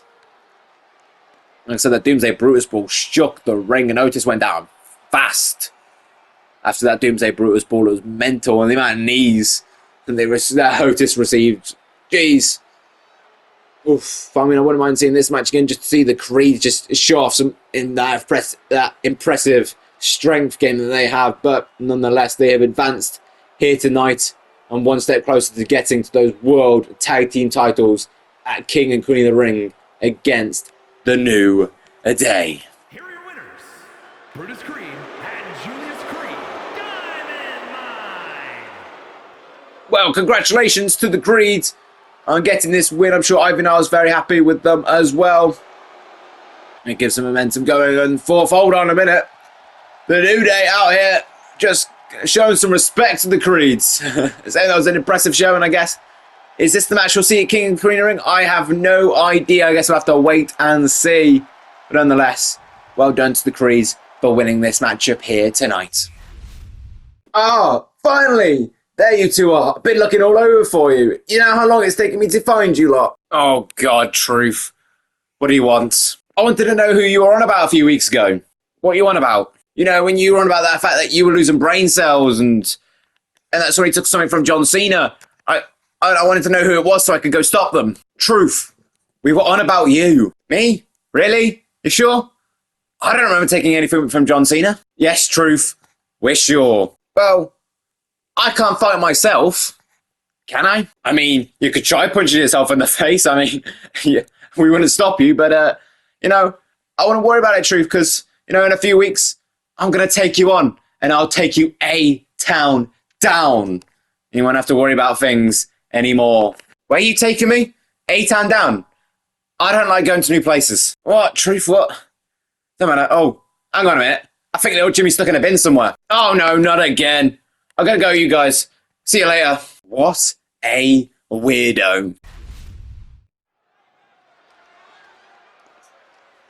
Like I said, that Doomsday Brutus ball shook the ring and Otis went down fast. After that Doomsday Brutus ball, it was mental. And the amount of knees that Otis received. Jeez. Oof. I mean, I wouldn't mind seeing this match again just to see the Creed just show off some in that impressive strength game that they have. But nonetheless, they have advanced here tonight and one step closer to getting to those World Tag Team titles at King and Queen of the Ring against the New Day. Here are your winners, Brutus Creed and Julius Creed, Diamond. Well, congratulations to the Creed on getting this win. I'm sure Ivan was very happy with them as well. It gives some momentum going on forth. Hold on a minute. The New Day out here just showing some respect to the Creeds. Saying that was an impressive showing, I guess. Is this the match we'll see at King and Queen of the Ring? I have no idea. I guess we'll have to wait and see. But nonetheless, well done to the Creeds for winning this matchup here tonight. Oh, finally! There you two are. I've been looking all over for you. You know how long it's taken me to find you lot? Oh, God, Truth. What do you want? I wanted to know who you were on about a few weeks ago. What are you on about? You know, when you were on about that fact that you were losing brain cells and that's why he took something from John Cena. I wanted to know who it was so I could go stop them. Truth. We were on about you. Me? Really? You sure? I don't remember taking anything from John Cena. Yes, Truth. We're sure. Well, I can't fight myself. Can I? I mean, you could try punching yourself in the face. I mean, yeah, we wouldn't stop you. But, you know, I wouldn't worry about it, Truth, because, you know, in a few weeks, I'm going to take you on. And I'll take you A-Town down. You won't have to worry about things anymore. Where are you taking me? A-Town down. I don't like going to new places. What? Truth, what? Don't matter. Oh, hang on a minute. I think little Jimmy's stuck in a bin somewhere. Oh, no, not again. I'm going to go, you guys. See you later. What a weirdo.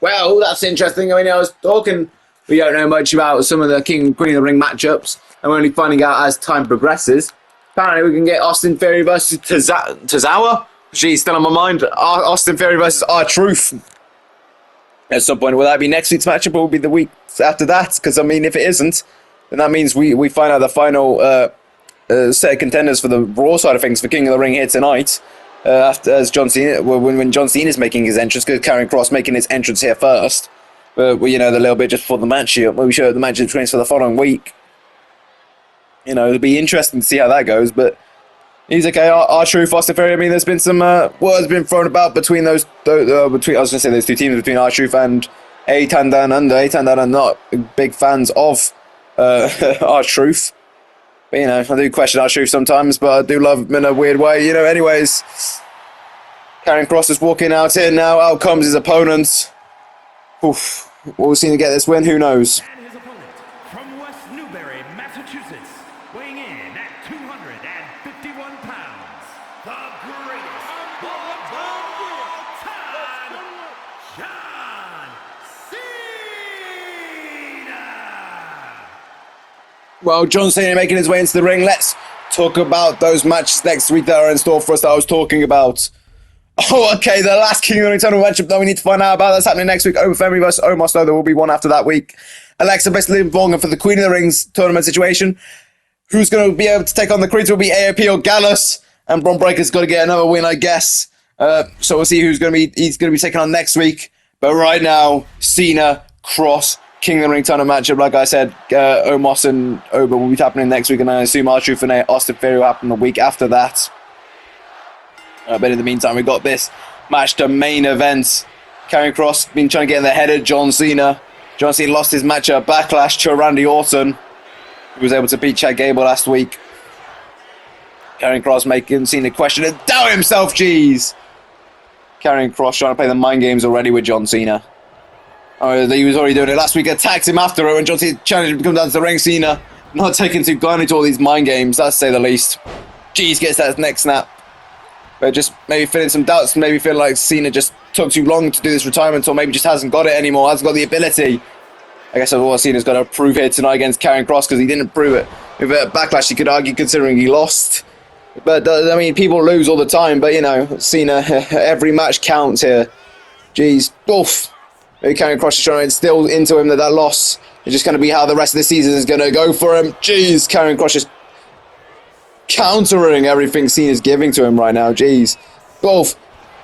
Well, that's interesting. I mean, I was talking... We don't know much about some of the King and Queen of the Ring matchups, and we're only finding out as time progresses. Apparently, we can get Austin Theory versus Tozawa. She's still on my mind. Austin Theory versus R-Truth. At some point, will that be next week's matchup, or will it be the week after that? Because, I mean, if it isn't, then that means we find out the final set of contenders for the Raw side of things for King of the Ring here tonight. After as John Cena, when John Cena is making his entrance, because Karrion Kross making his entrance here first. But, you know, the little bit just before the match here, we show the match for the following week. You know, it'll be interesting to see how that goes, but he's okay. R-Truth, Austin Theory, I mean, there's been some words been thrown about between those, between I was going to say those two teams, between R-Truth and A-Town Down Under. A-Town Down Under not big fans of R-Truth. But, you know, I do question R-Truth sometimes, but I do love him in a weird way. You know, anyways, Karrion Kross is walking out here now. Out comes his opponent. Oof. Will we see to get this win? Who knows? And his opponent from West Newbury, Massachusetts, weighing in at 251 pounds, the greatest of all time, John Cena. Well, John Cena making his way into the ring. Let's talk about those matches next week that are in store for us that I was talking about. Oh, okay, the last King of the Ring title matchup that we need to find out about. That's happening next week. Femi versus Omos, though. There will be one after that week. Alexa basically involving for the Queen of the Rings tournament situation. Who's going to be able to take on the Creeds? Will be AOP or Gallus. And Bron Breakker's got to get another win, I guess. So we'll see who's going to be taking on next week. But right now, Cena, Kross, King of the Ring tournament matchup. Like I said, Omos and Oba will be happening next week. And I assume R-Truth and Austin Theory will happen the week after that. But in the meantime, we got this match to main event. Karrion Kross been trying to get in the head of John Cena. John Cena lost his match at Backlash to Randy Orton, who was able to beat Chad Gable last week. Karrion Kross making Cena question and doubt himself, jeez. Karrion Kross trying to play the mind games already with John Cena. Oh, he was already doing it last week. Attacked him after it when John Cena challenged him to come down to the ring. Cena not taking too kindly to all these mind games, that's to say the least. Jeez, gets that neck snap. But just maybe feeling some doubts, maybe feeling like Cena just took too long to do this retirement, or maybe just hasn't got it anymore, hasn't got the ability. I guess what Cena's got to prove here tonight against Karrion Kross, because he didn't prove it. With Backlash, you could argue, considering he lost. But, I mean, people lose all the time, but, you know, Cena, every match counts here. Jeez. Oof. Maybe Karrion Kross is trying to instill into him that loss is just going to be how the rest of the season is going to go for him. Jeez, Karrion Kross is countering everything Cena's giving to him right now. Jeez. Both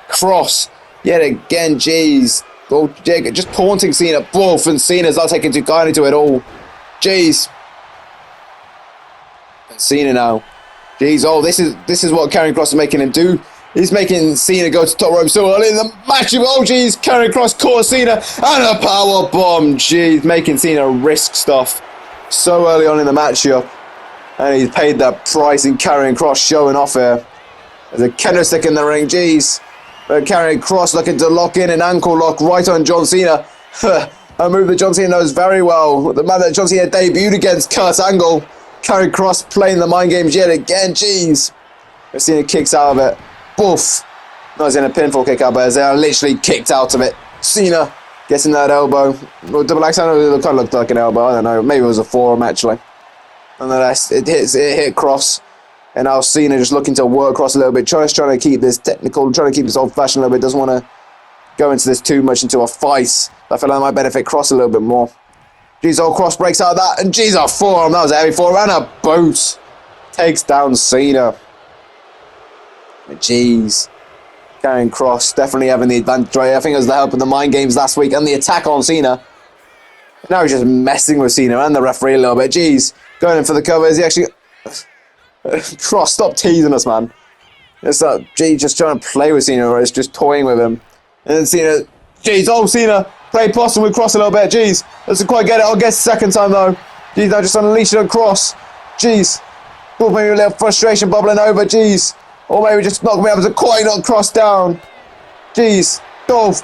Kross yet again. Jeez. Both just taunting Cena. Both, and Cena's not taking too kindly to it all. Jeez. And Cena now. Jeez. Oh, this is what Karrion Kross is making him do. He's making Cena go to top rope so early in the match. Oh, jeez. Karrion Kross caught Cena and a power bomb. Jeez, making Cena risk stuff so early on in the match here. And he's paid that price in Karrion Kross showing off here. There's a kendo stick in the ring. Jeez. But Karrion Kross looking to lock in an ankle lock right on John Cena. A move that John Cena knows very well. The man that John Cena debuted against, Kurt Angle. Karrion Kross playing the mind games yet again. Jeez. Cena kicks out of it. Boof. No, it's in a pinfall kick out, but they are literally kicked out of it. Cena getting that elbow. Well, double axe, I know it kind of looked like an elbow. I don't know. Maybe it was a forearm, actually. Nonetheless, it hit Kross. And now Cena just looking to work Kross a little bit. Trying to keep this technical, trying to keep this old-fashioned a little bit. Doesn't want to go into this too much into a fight. I feel like that might benefit Kross a little bit more. Jeez, old Kross breaks out of that. And jeez, a forearm. That was a heavy forearm. And a boot. Takes down Cena. Jeez. Karrion Kross definitely having the advantage. I think it was the help of the mind games last week and the attack on Cena. Now he's just messing with Cena and the referee a little bit. Jeez. Going in for the cover. Is he actually... Kross, stop teasing us, man. It's like, gee, just trying to play with Cena, or it's just toying with him. And then Cena... Jeez, oh, Cena played Boston with Kross a little bit. Jeez. Doesn't quite get it. I'll guess second time, though. Jeez, now just unleashing on Kross. Jeez. Maybe a little frustration bubbling over. Jeez. Or maybe just knock me up as a quite knock Kross down. Jeez. Both.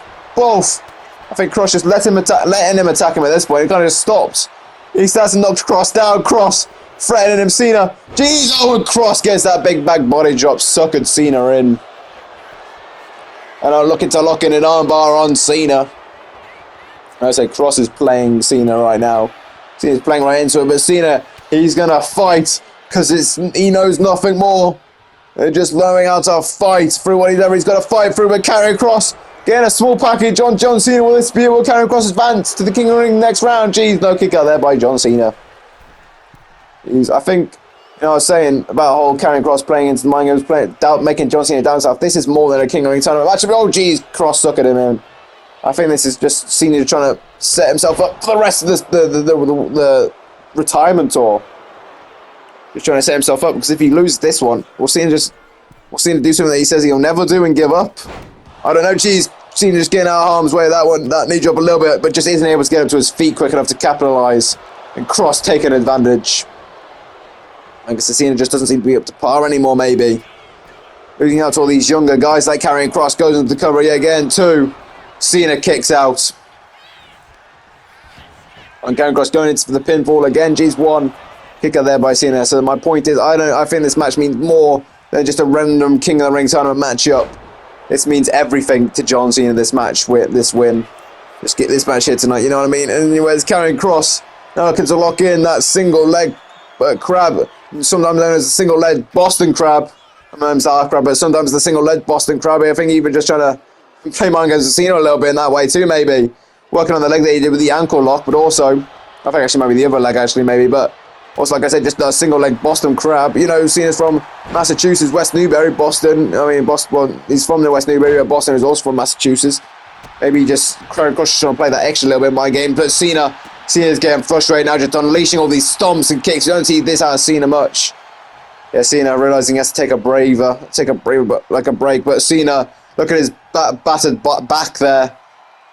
I think Kross just letting him attack him at this point. He kind of just stops. He starts to knock Kross down. Kross threatening him. Cena. Jeez. Oh, and Kross gets that big back body drop, sucking Cena in. And I'm looking to lock in an armbar on Cena. I say Kross is playing Cena right now. Cena's playing right into it, but Cena, he's going to fight because he knows nothing more. They're just learning how to fight through whatever he's got to fight through. But Karrion Kross getting a small package on John Cena. Will this be able Karrion Kross advance to the King of the Ring next round? Jeez, no kick out there by John Cena. Jeez, I think, I was saying about the whole Karrion Kross playing into the mind games, making John Cena down south. This is more than a King of the Ring tournament. Actually, oh jeez, Kross sucking him in. I think this is just Cena trying to set himself up for the rest of this, the retirement tour. Just trying to set himself up, because if he loses this one, we'll see him do something that he says he'll never do and give up. I don't know, geez, Cena just getting out of harm's way of that knee drop a little bit, but just isn't able to get him to his feet quick enough to capitalise. And Kross taking advantage. I guess Cena just doesn't seem to be up to par anymore, maybe. Losing out to all these younger guys like Karrion Kross, goes into the cover yet again, too. Cena kicks out. And Karrion Kross going into the pinfall again, geez, one. Kick out there by Cena. So my point is, I think this match means more than just a random King of the Ring tournament matchup. This means everything to John Cena. This match with this win. Just get this match here tonight. You know what I mean? And anyways, Karrion Kross now looking to lock in that single leg crab. Sometimes known as a single leg Boston crab. Sometimes our crab, but sometimes the single leg Boston crab. I think even just trying to play mind games with Cena a little bit in that way too. Maybe working on the leg that he did with the ankle lock, but also I think actually maybe the other leg actually maybe, but. Also, like I said, just a single-leg Boston crab. You know, Cena's from Massachusetts, West Newbury, Boston. I mean, Boston. Well, he's from the West Newbury, but Boston is also from Massachusetts. Maybe just Karrion Kross trying to play that extra little bit in my game. But Cena's getting frustrated now, just unleashing all these stomps and kicks. You don't see this out of Cena much. Yeah, Cena realizing he has to take a break. But Cena, look at his battered back there.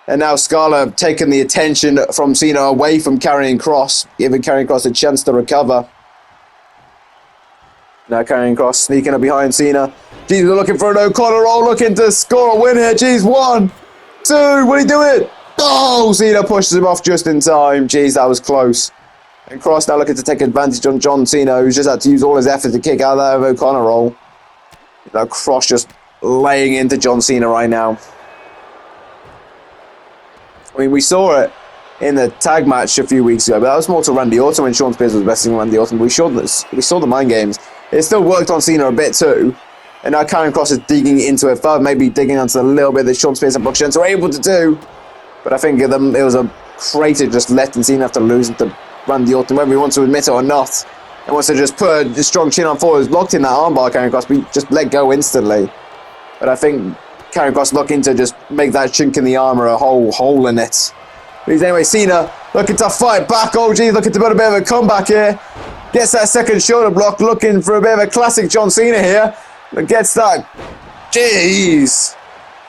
And now Scarlett taking the attention from Cena away from Karrion Kross, giving Karrion Kross a chance to recover. Now Karrion Kross sneaking up behind Cena. Jeez, we're looking for an O'Connor roll, looking to score a win here. Jeez, 1, 2, what are you doing? Oh, Cena pushes him off just in time. Jeez, that was close. And Kross now looking to take advantage on John Cena, who's just had to use all his effort to kick out of that O'Connor roll. Now Kross just laying into John Cena right now. I mean, we saw it in the tag match a few weeks ago, but that was more to Randy Orton when Sean Spears was wrestling Randy Orton. We saw the mind games. It still worked on Cena a bit too, and now Karrion Kross is digging into it further, maybe digging onto a little bit that Sean Spears and Brock Jones are able to do. But I think it was a crater just letting Cena have to lose and to run the ultimate, whether he wants to admit it or not. And wants to just put a strong chin on forward. Locked in that armbar, Karrion Kross, but he just let go instantly. But I think Karrion Kross looking to just make that chink in the armor a whole hole in it. But anyway, Cena looking to fight back. Oh, geez, looking to build a bit of a comeback here. Gets that second shoulder block, looking for a bit of a classic John Cena here. But gets that, jeez.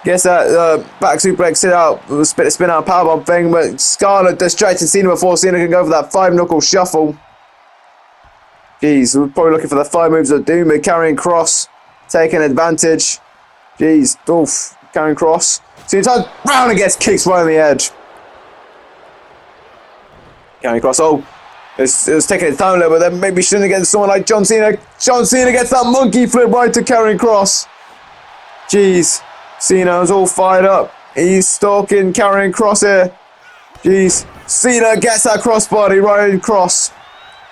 Gets that back suplex spin out powerbomb thing. But Scarlett distracted Cena before Cena can go for that 5-knuckle shuffle. Jeez, we're probably looking for the 5 moves of doom. But Karrion Kross taking advantage. Jeez, oof, Karrion Kross. Cena turns round and gets kicked right on the edge. Karrion Kross, oh, it was taking its time a little bit, then maybe shouldn't get someone like John Cena. John Cena gets that monkey flip right to Karrion Kross. Jeez, Cena's all fired up. He's stalking Karrion Kross here. Jeez, Cena gets that crossbody right in Kross.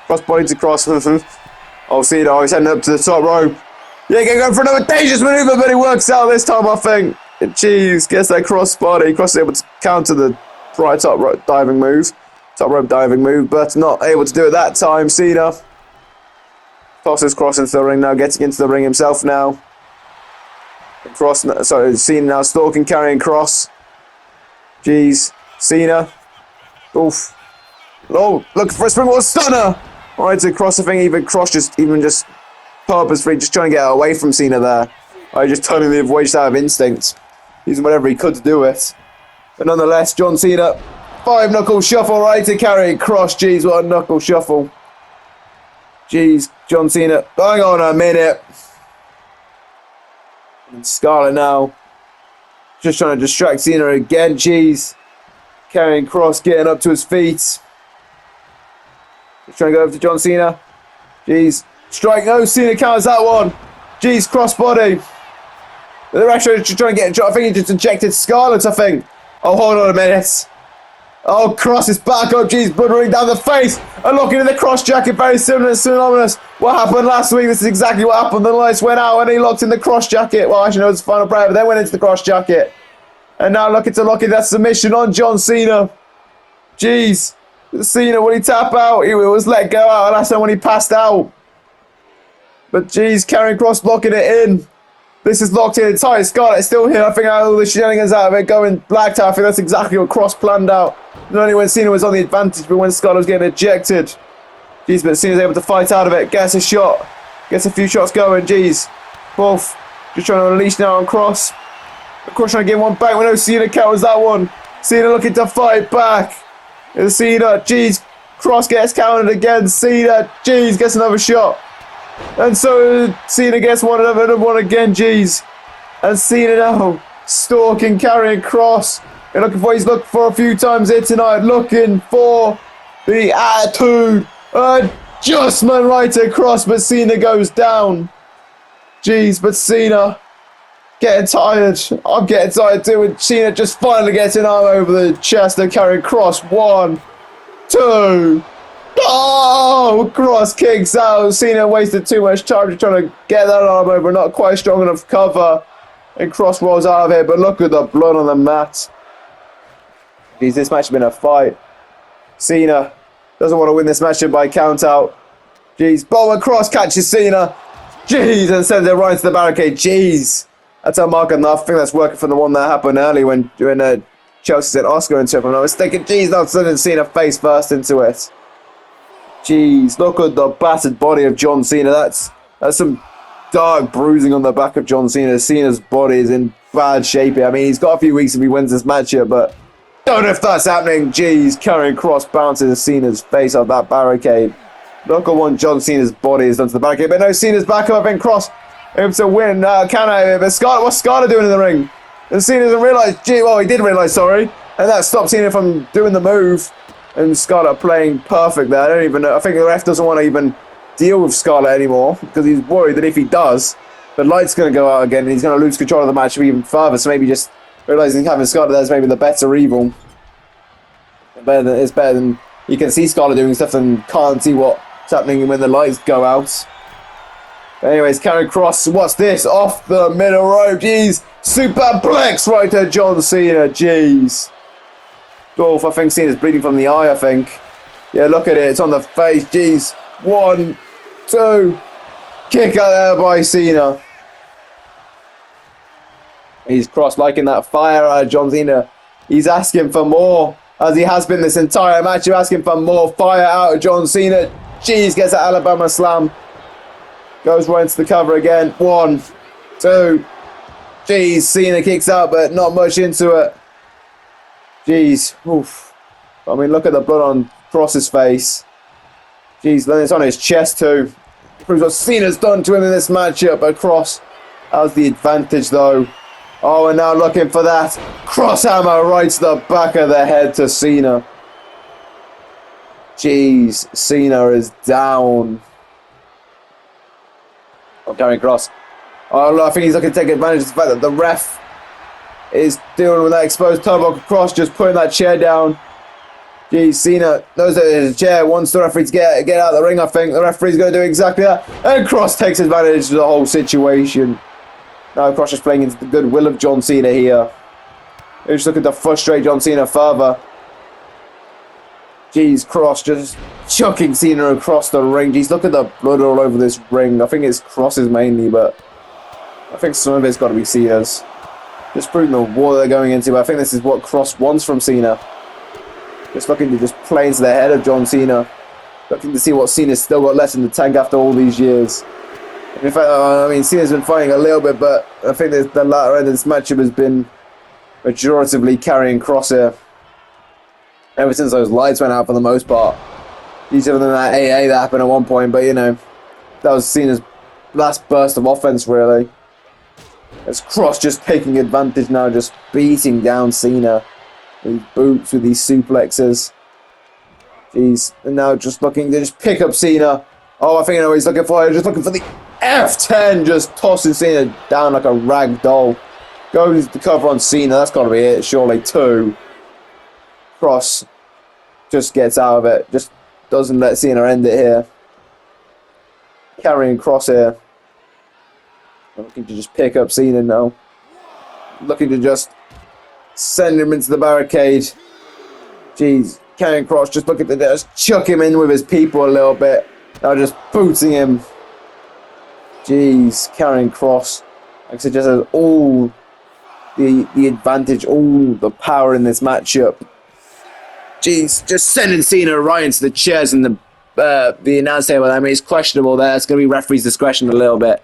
Crossbody to Kross. Oh, Cena, oh, he's heading up to the top rope. Yeah, going for another dangerous maneuver, but it works out this time, I think. Jeez, gets that crossbody. Kross is able to counter the right top rope diving move. Top rope diving move, but not able to do it that time. Cena tosses Kross into the ring now, getting into the ring himself now. Cena now stalking, Karrion Kross. Jeez, Cena. Oof. Oh, looking for a springboard stunner. Alright, to Kross, I think Kross just purposefully just trying to get away from Cena there. Just turning the other way just out of instinct. Using whatever he could to do it. But nonetheless, John Cena. 5-knuckle shuffle right to Karrion Kross. Jeez, what a knuckle shuffle. Jeez, John Cena. Hang on a minute. And Scarlett now. Just trying to distract Cena again. Jeez. Karrion Kross getting up to his feet. Just trying to go over to John Cena. Jeez. Strike. No, Cena counters that one. Jeez, crossbody. They're actually just trying to get. I think he just injected Scarlett, I think. Oh, hold on a minute. Oh, Kross is back up. Jeez, blood running down the face. And looking at the Kross jacket, very similar and synonymous. What happened last week? This is exactly what happened. The lights went out and he locked in the Kross jacket. Well, actually, no, it was the final prayer, but then went into the Kross jacket. And now looking to lock in that submission on John Cena. Jeez. Cena, will he tap out? He was let go out last time when he passed out. But jeez, Karrion Kross blocking it in. This is locked in tight. Scarlett's still here. I think all the shenanigans out of it going black tie. I think that's exactly what Kross planned out. Not only when Cena was on the advantage, but when Scarlett was getting ejected. Jeez, but Cena's able to fight out of it. Gets a shot. Gets a few shots going. Jeez. Wolf just trying to unleash now on Kross. Kross trying to get one back. We know Cena counters that one. Cena looking to fight back. It's Cena. Jeez. Kross gets countered again. Cena. Jeez. Gets another shot. And so Cena gets another one again, jeez. And Cena now stalking, Karrion Kross. He's looked for a few times here tonight. Looking for the attitude adjustment right to Kross, but Cena goes down. Jeez, but Cena getting tired. I'm getting tired too. And Cena just finally gets an arm over the chest of Karrion Kross. 1, 2. Oh, Kross kicks out. Cena wasted too much time trying to get that arm over. Not quite strong enough cover. And Kross rolls out of here. But look at the blood on the mat. Jeez, this match has been a fight. Cena doesn't want to win this match by count out. Jeez, Bowman Kross catches Cena. Jeez, and sends it right into the barricade. Jeez. That's a mark enough. I think that's working for the one that happened earlier when Chelsea sent Asuka into it. If I'm not mistaken. Jeez, not sending Cena face first into it. Jeez, look at the battered body of John Cena. That's some dark bruising on the back of John Cena. Cena's body is in bad shape here. I mean, he's got a few weeks if he wins this match here, but don't know if that's happening. Jeez, Karrion Kross bounces Cena's face off that barricade. Look at what John Cena's body has done to the barricade. But no, Cena's back up and Kross able to win. But what's Scarlett doing in the ring? And Cena doesn't realise. Well, he did realise, sorry. And that stopped Cena from doing the move. And Scarlett playing perfect there. I don't even know. I think the ref doesn't want to even deal with Scarlett anymore because he's worried that if he does, the light's going to go out again and he's going to lose control of the match even further. So maybe just realising having Scarlett there is maybe the better evil. It's better than you can see Scarlett doing stuff and can't see what's happening when the lights go out. But anyways, Karrion Kross, what's this? Off the middle rope. Jeez. Superplex right to John Cena. Jeez. Dolph, I think Cena's bleeding from the eye, I think. Yeah, look at it. It's on the face. Jeez. 1, 2. Kick out there by Cena. He's liking that fire out of John Cena. He's asking for more, as he has been this entire match. He's asking for more fire out of John Cena. Jeez, gets that Alabama slam. Goes right into the cover again. 1, 2. Jeez, Cena kicks out, but not much into it. Jeez. Oof. I mean, look at the blood on Cross's face. Jeez, then it's on his chest too. Proves what Cena's done to him in this matchup, but Cross has the advantage though. Oh, and now looking for that cross hammer right to the back of the head to Cena. Jeez, Cena is down. Oh, Karrion Kross. Oh, I think he's looking to take advantage of the fact that the ref is dealing with that exposed turnbuckle. Kross just putting that chair down. Geez, Cena knows that there's a chair, wants the referee to get out of the ring, I think. The referee's going to do exactly that. And Kross takes advantage of the whole situation. Now Kross is playing into the goodwill of John Cena here. He's looking to frustrate John Cena further. Jeez, Kross just chucking Cena across the ring. Jeez, look at the blood all over this ring. I think it's Kross's mainly, but I think some of it's got to be Cena's. Just proving the war they're going into. But I think this is what Kross wants from Cena. Just looking to just play into the head of John Cena. Looking to see what Cena's still got left in the tank after all these years. And in fact, I mean, Cena's been fighting a little bit, but I think the latter end of this matchup has been pejoratively Karrion Kross here. Ever since those lights went out for the most part. He's other than that AA that happened at one point, but you know, that was Cena's last burst of offense really. It's Kross just taking advantage now, just beating down Cena. With these boots, with these suplexes. Jeez. And now just looking to just pick up Cena. Oh, I think I know what he's looking for. Just looking for the F10. Just tossing Cena down like a rag doll. Goes to cover on Cena. That's got to be it, surely. 2. Kross just gets out of it. Just doesn't let Cena end it here. Karrion Kross here. Looking to just pick up Cena now. Looking to just send him into the barricade. Jeez, Karrion Kross just looking to just chuck him in with his people a little bit. Now just booting him. Jeez, Karrion Kross, like I said, just has all the advantage, all the power in this matchup. Jeez, just sending Cena right into the chairs and the announce table. I mean, it's questionable there. It's going to be referee's discretion a little bit.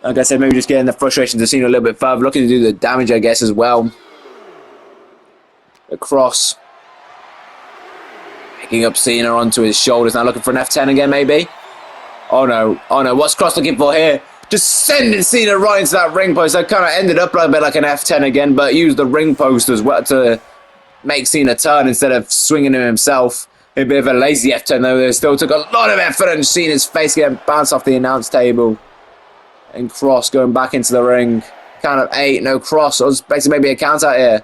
Like I said, maybe just getting the frustration to Cena a little bit further. Looking to do the damage, I guess, as well. Kross picking up Cena onto his shoulders. Now looking for an F10 again, maybe. Oh no, what's Kross looking for here? Just sending Cena right into that ring post. That kind of ended up a bit like an F10 again, but used the ring post as well to make Cena turn instead of swinging him himself. A bit of a lazy F10 though. They still took a lot of effort, and Cena's face getting bounced off the announce table. And Kross going back into the ring. Count of 8. No, Kross. I was expecting maybe a count out here.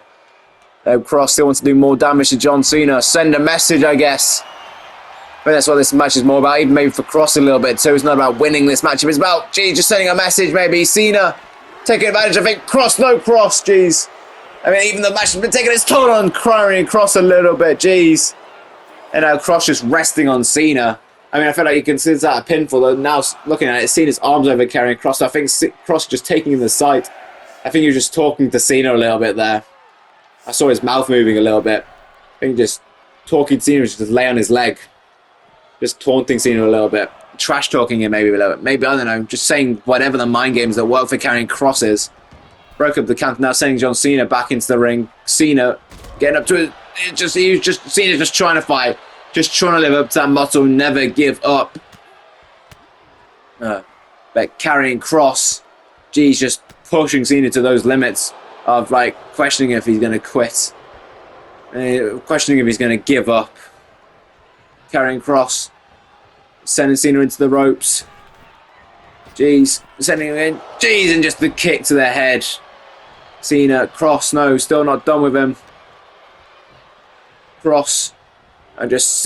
Kross still wants to do more damage to John Cena. Send a message, I guess. But that's what this match is more about. Even maybe for Kross a little bit too. It's not about winning this match. It's about, geez, just sending a message maybe. Cena taking advantage. I think Kross, no Kross, geez. I mean, even the match has been taking its toll on Karrion Kross a little bit, geez. And now Kross just resting on Cena. I mean, I feel like you can see that a pinfall. Though now looking at it, Cena's arms over Karrion Kross. I think Kross just taking in the sight. I think he was just talking to Cena a little bit there. I saw his mouth moving a little bit. I think just talking to Cena, just lay on his leg. Just taunting Cena a little bit. Trash talking him maybe a little bit. Maybe, I don't know, just saying whatever the mind games that work for Karrion Kross is. Broke up the count, now sending John Cena back into the ring. Cena getting up to it. Cena's just trying to fight. Just trying to live up to that motto, never give up. But Karrion Kross, geez, just pushing Cena to those limits of like questioning if he's going to quit. Questioning if he's going to give up. Karrion Kross sending Cena into the ropes. Jeez, sending him in. Jeez, and just the kick to the head. Cena, Kross, no, still not done with him. Kross, and just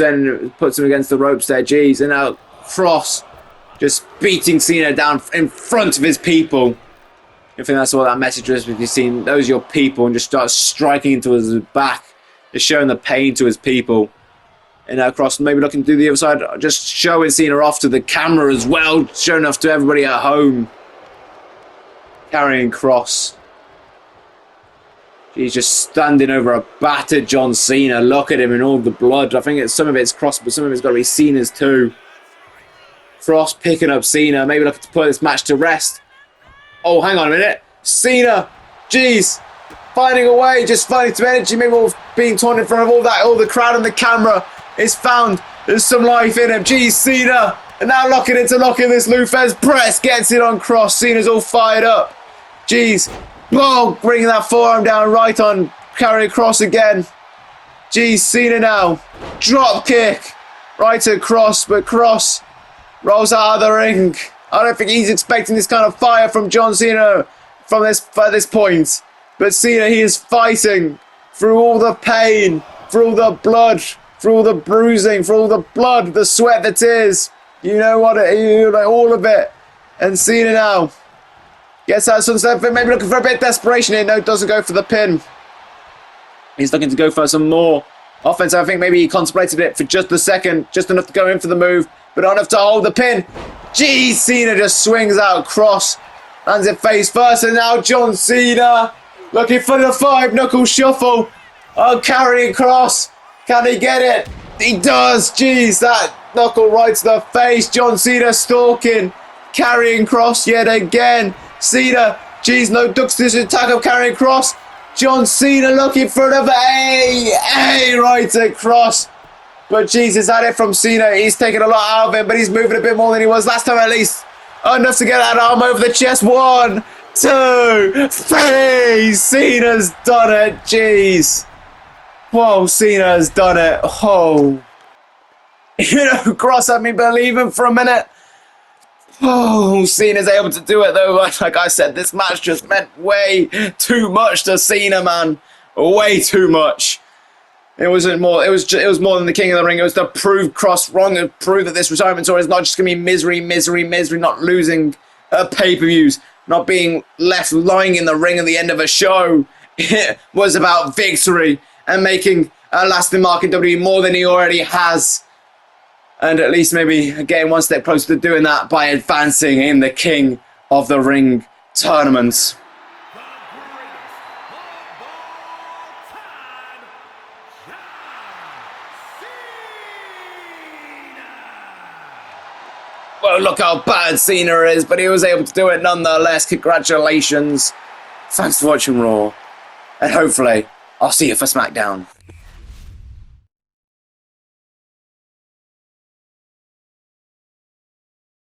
puts him against the ropes there. Jeez, and now Kross just beating Cena down in front of his people. I think that's what that message was. If you've seen those are your people, and just start striking into his back. Just showing the pain to his people. And now Cross maybe looking to do the other side. Just showing Cena off to the camera as well. Showing off to everybody at home. Carrying Cross. He's just standing over a battered John Cena. Look at him in all the blood. I think some of it's Cross, but some of it's got to be Cena's too. Cross picking up Cena. Maybe looking to put this match to rest. Oh, hang on a minute. Cena. Jeez. Finding a way. Just finding some energy. Maybe being torn in front of all the crowd and the camera. It's found. There's some life in him. Jeez, Cena. And now locking this Lufez press. Gets it on Cross. Cena's all fired up. Jeez. Oh, bringing that forearm down right on carrying Cross again. Jeez, Cena now. Drop kick. Right to Cross, but Cross rolls out of the ring. I don't think he's expecting this kind of fire from John Cena from this point. But Cena, he is fighting through all the pain, through all the blood, through all the bruising, through all the blood, the sweat, the tears. You know what? All of it. And Cena now gets out some stuff, maybe looking for a bit of desperation here. No, doesn't go for the pin. He's looking to go for some more offense. I think maybe he contemplated it for just a second, just enough to go in for the move, but not enough to hold the pin. Jeez, Cena just swings out Cross, lands it face first, and now John Cena looking for the 5-knuckle shuffle. Oh, carrying Cross. Can he get it? He does. Jeez, that knuckle right to the face. John Cena stalking, carrying Cross yet again. Cena, jeez, no ducks this attack of carrying Cross. John Cena looking for another A right to Cross. But jeez, he's had it from Cena. He's taking a lot out of him, but he's moving a bit more than he was last time at least. Enough to get that arm over the chest. 1, 2, 3. Cena's done it. Jeez. Whoa, Cena's done it. Oh. You know, Cross had me believing for a minute. Oh, Cena's able to do it though. Like I said, this match just meant way too much to Cena, man. Way too much. It wasn't more. It was more than the King of the Ring. It was to prove Cross wrong and prove that this retirement tour is not just going to be misery, misery, misery. Not losing pay-per-views, not being left lying in the ring at the end of a show. It was about victory and making a lasting mark in WWE more than he already has. And at least maybe getting one step closer to doing that by advancing in the King of the Ring tournament. Well, look how bad Cena is, but he was able to do it nonetheless. Congratulations. Thanks for watching Raw. And hopefully, I'll see you for SmackDown.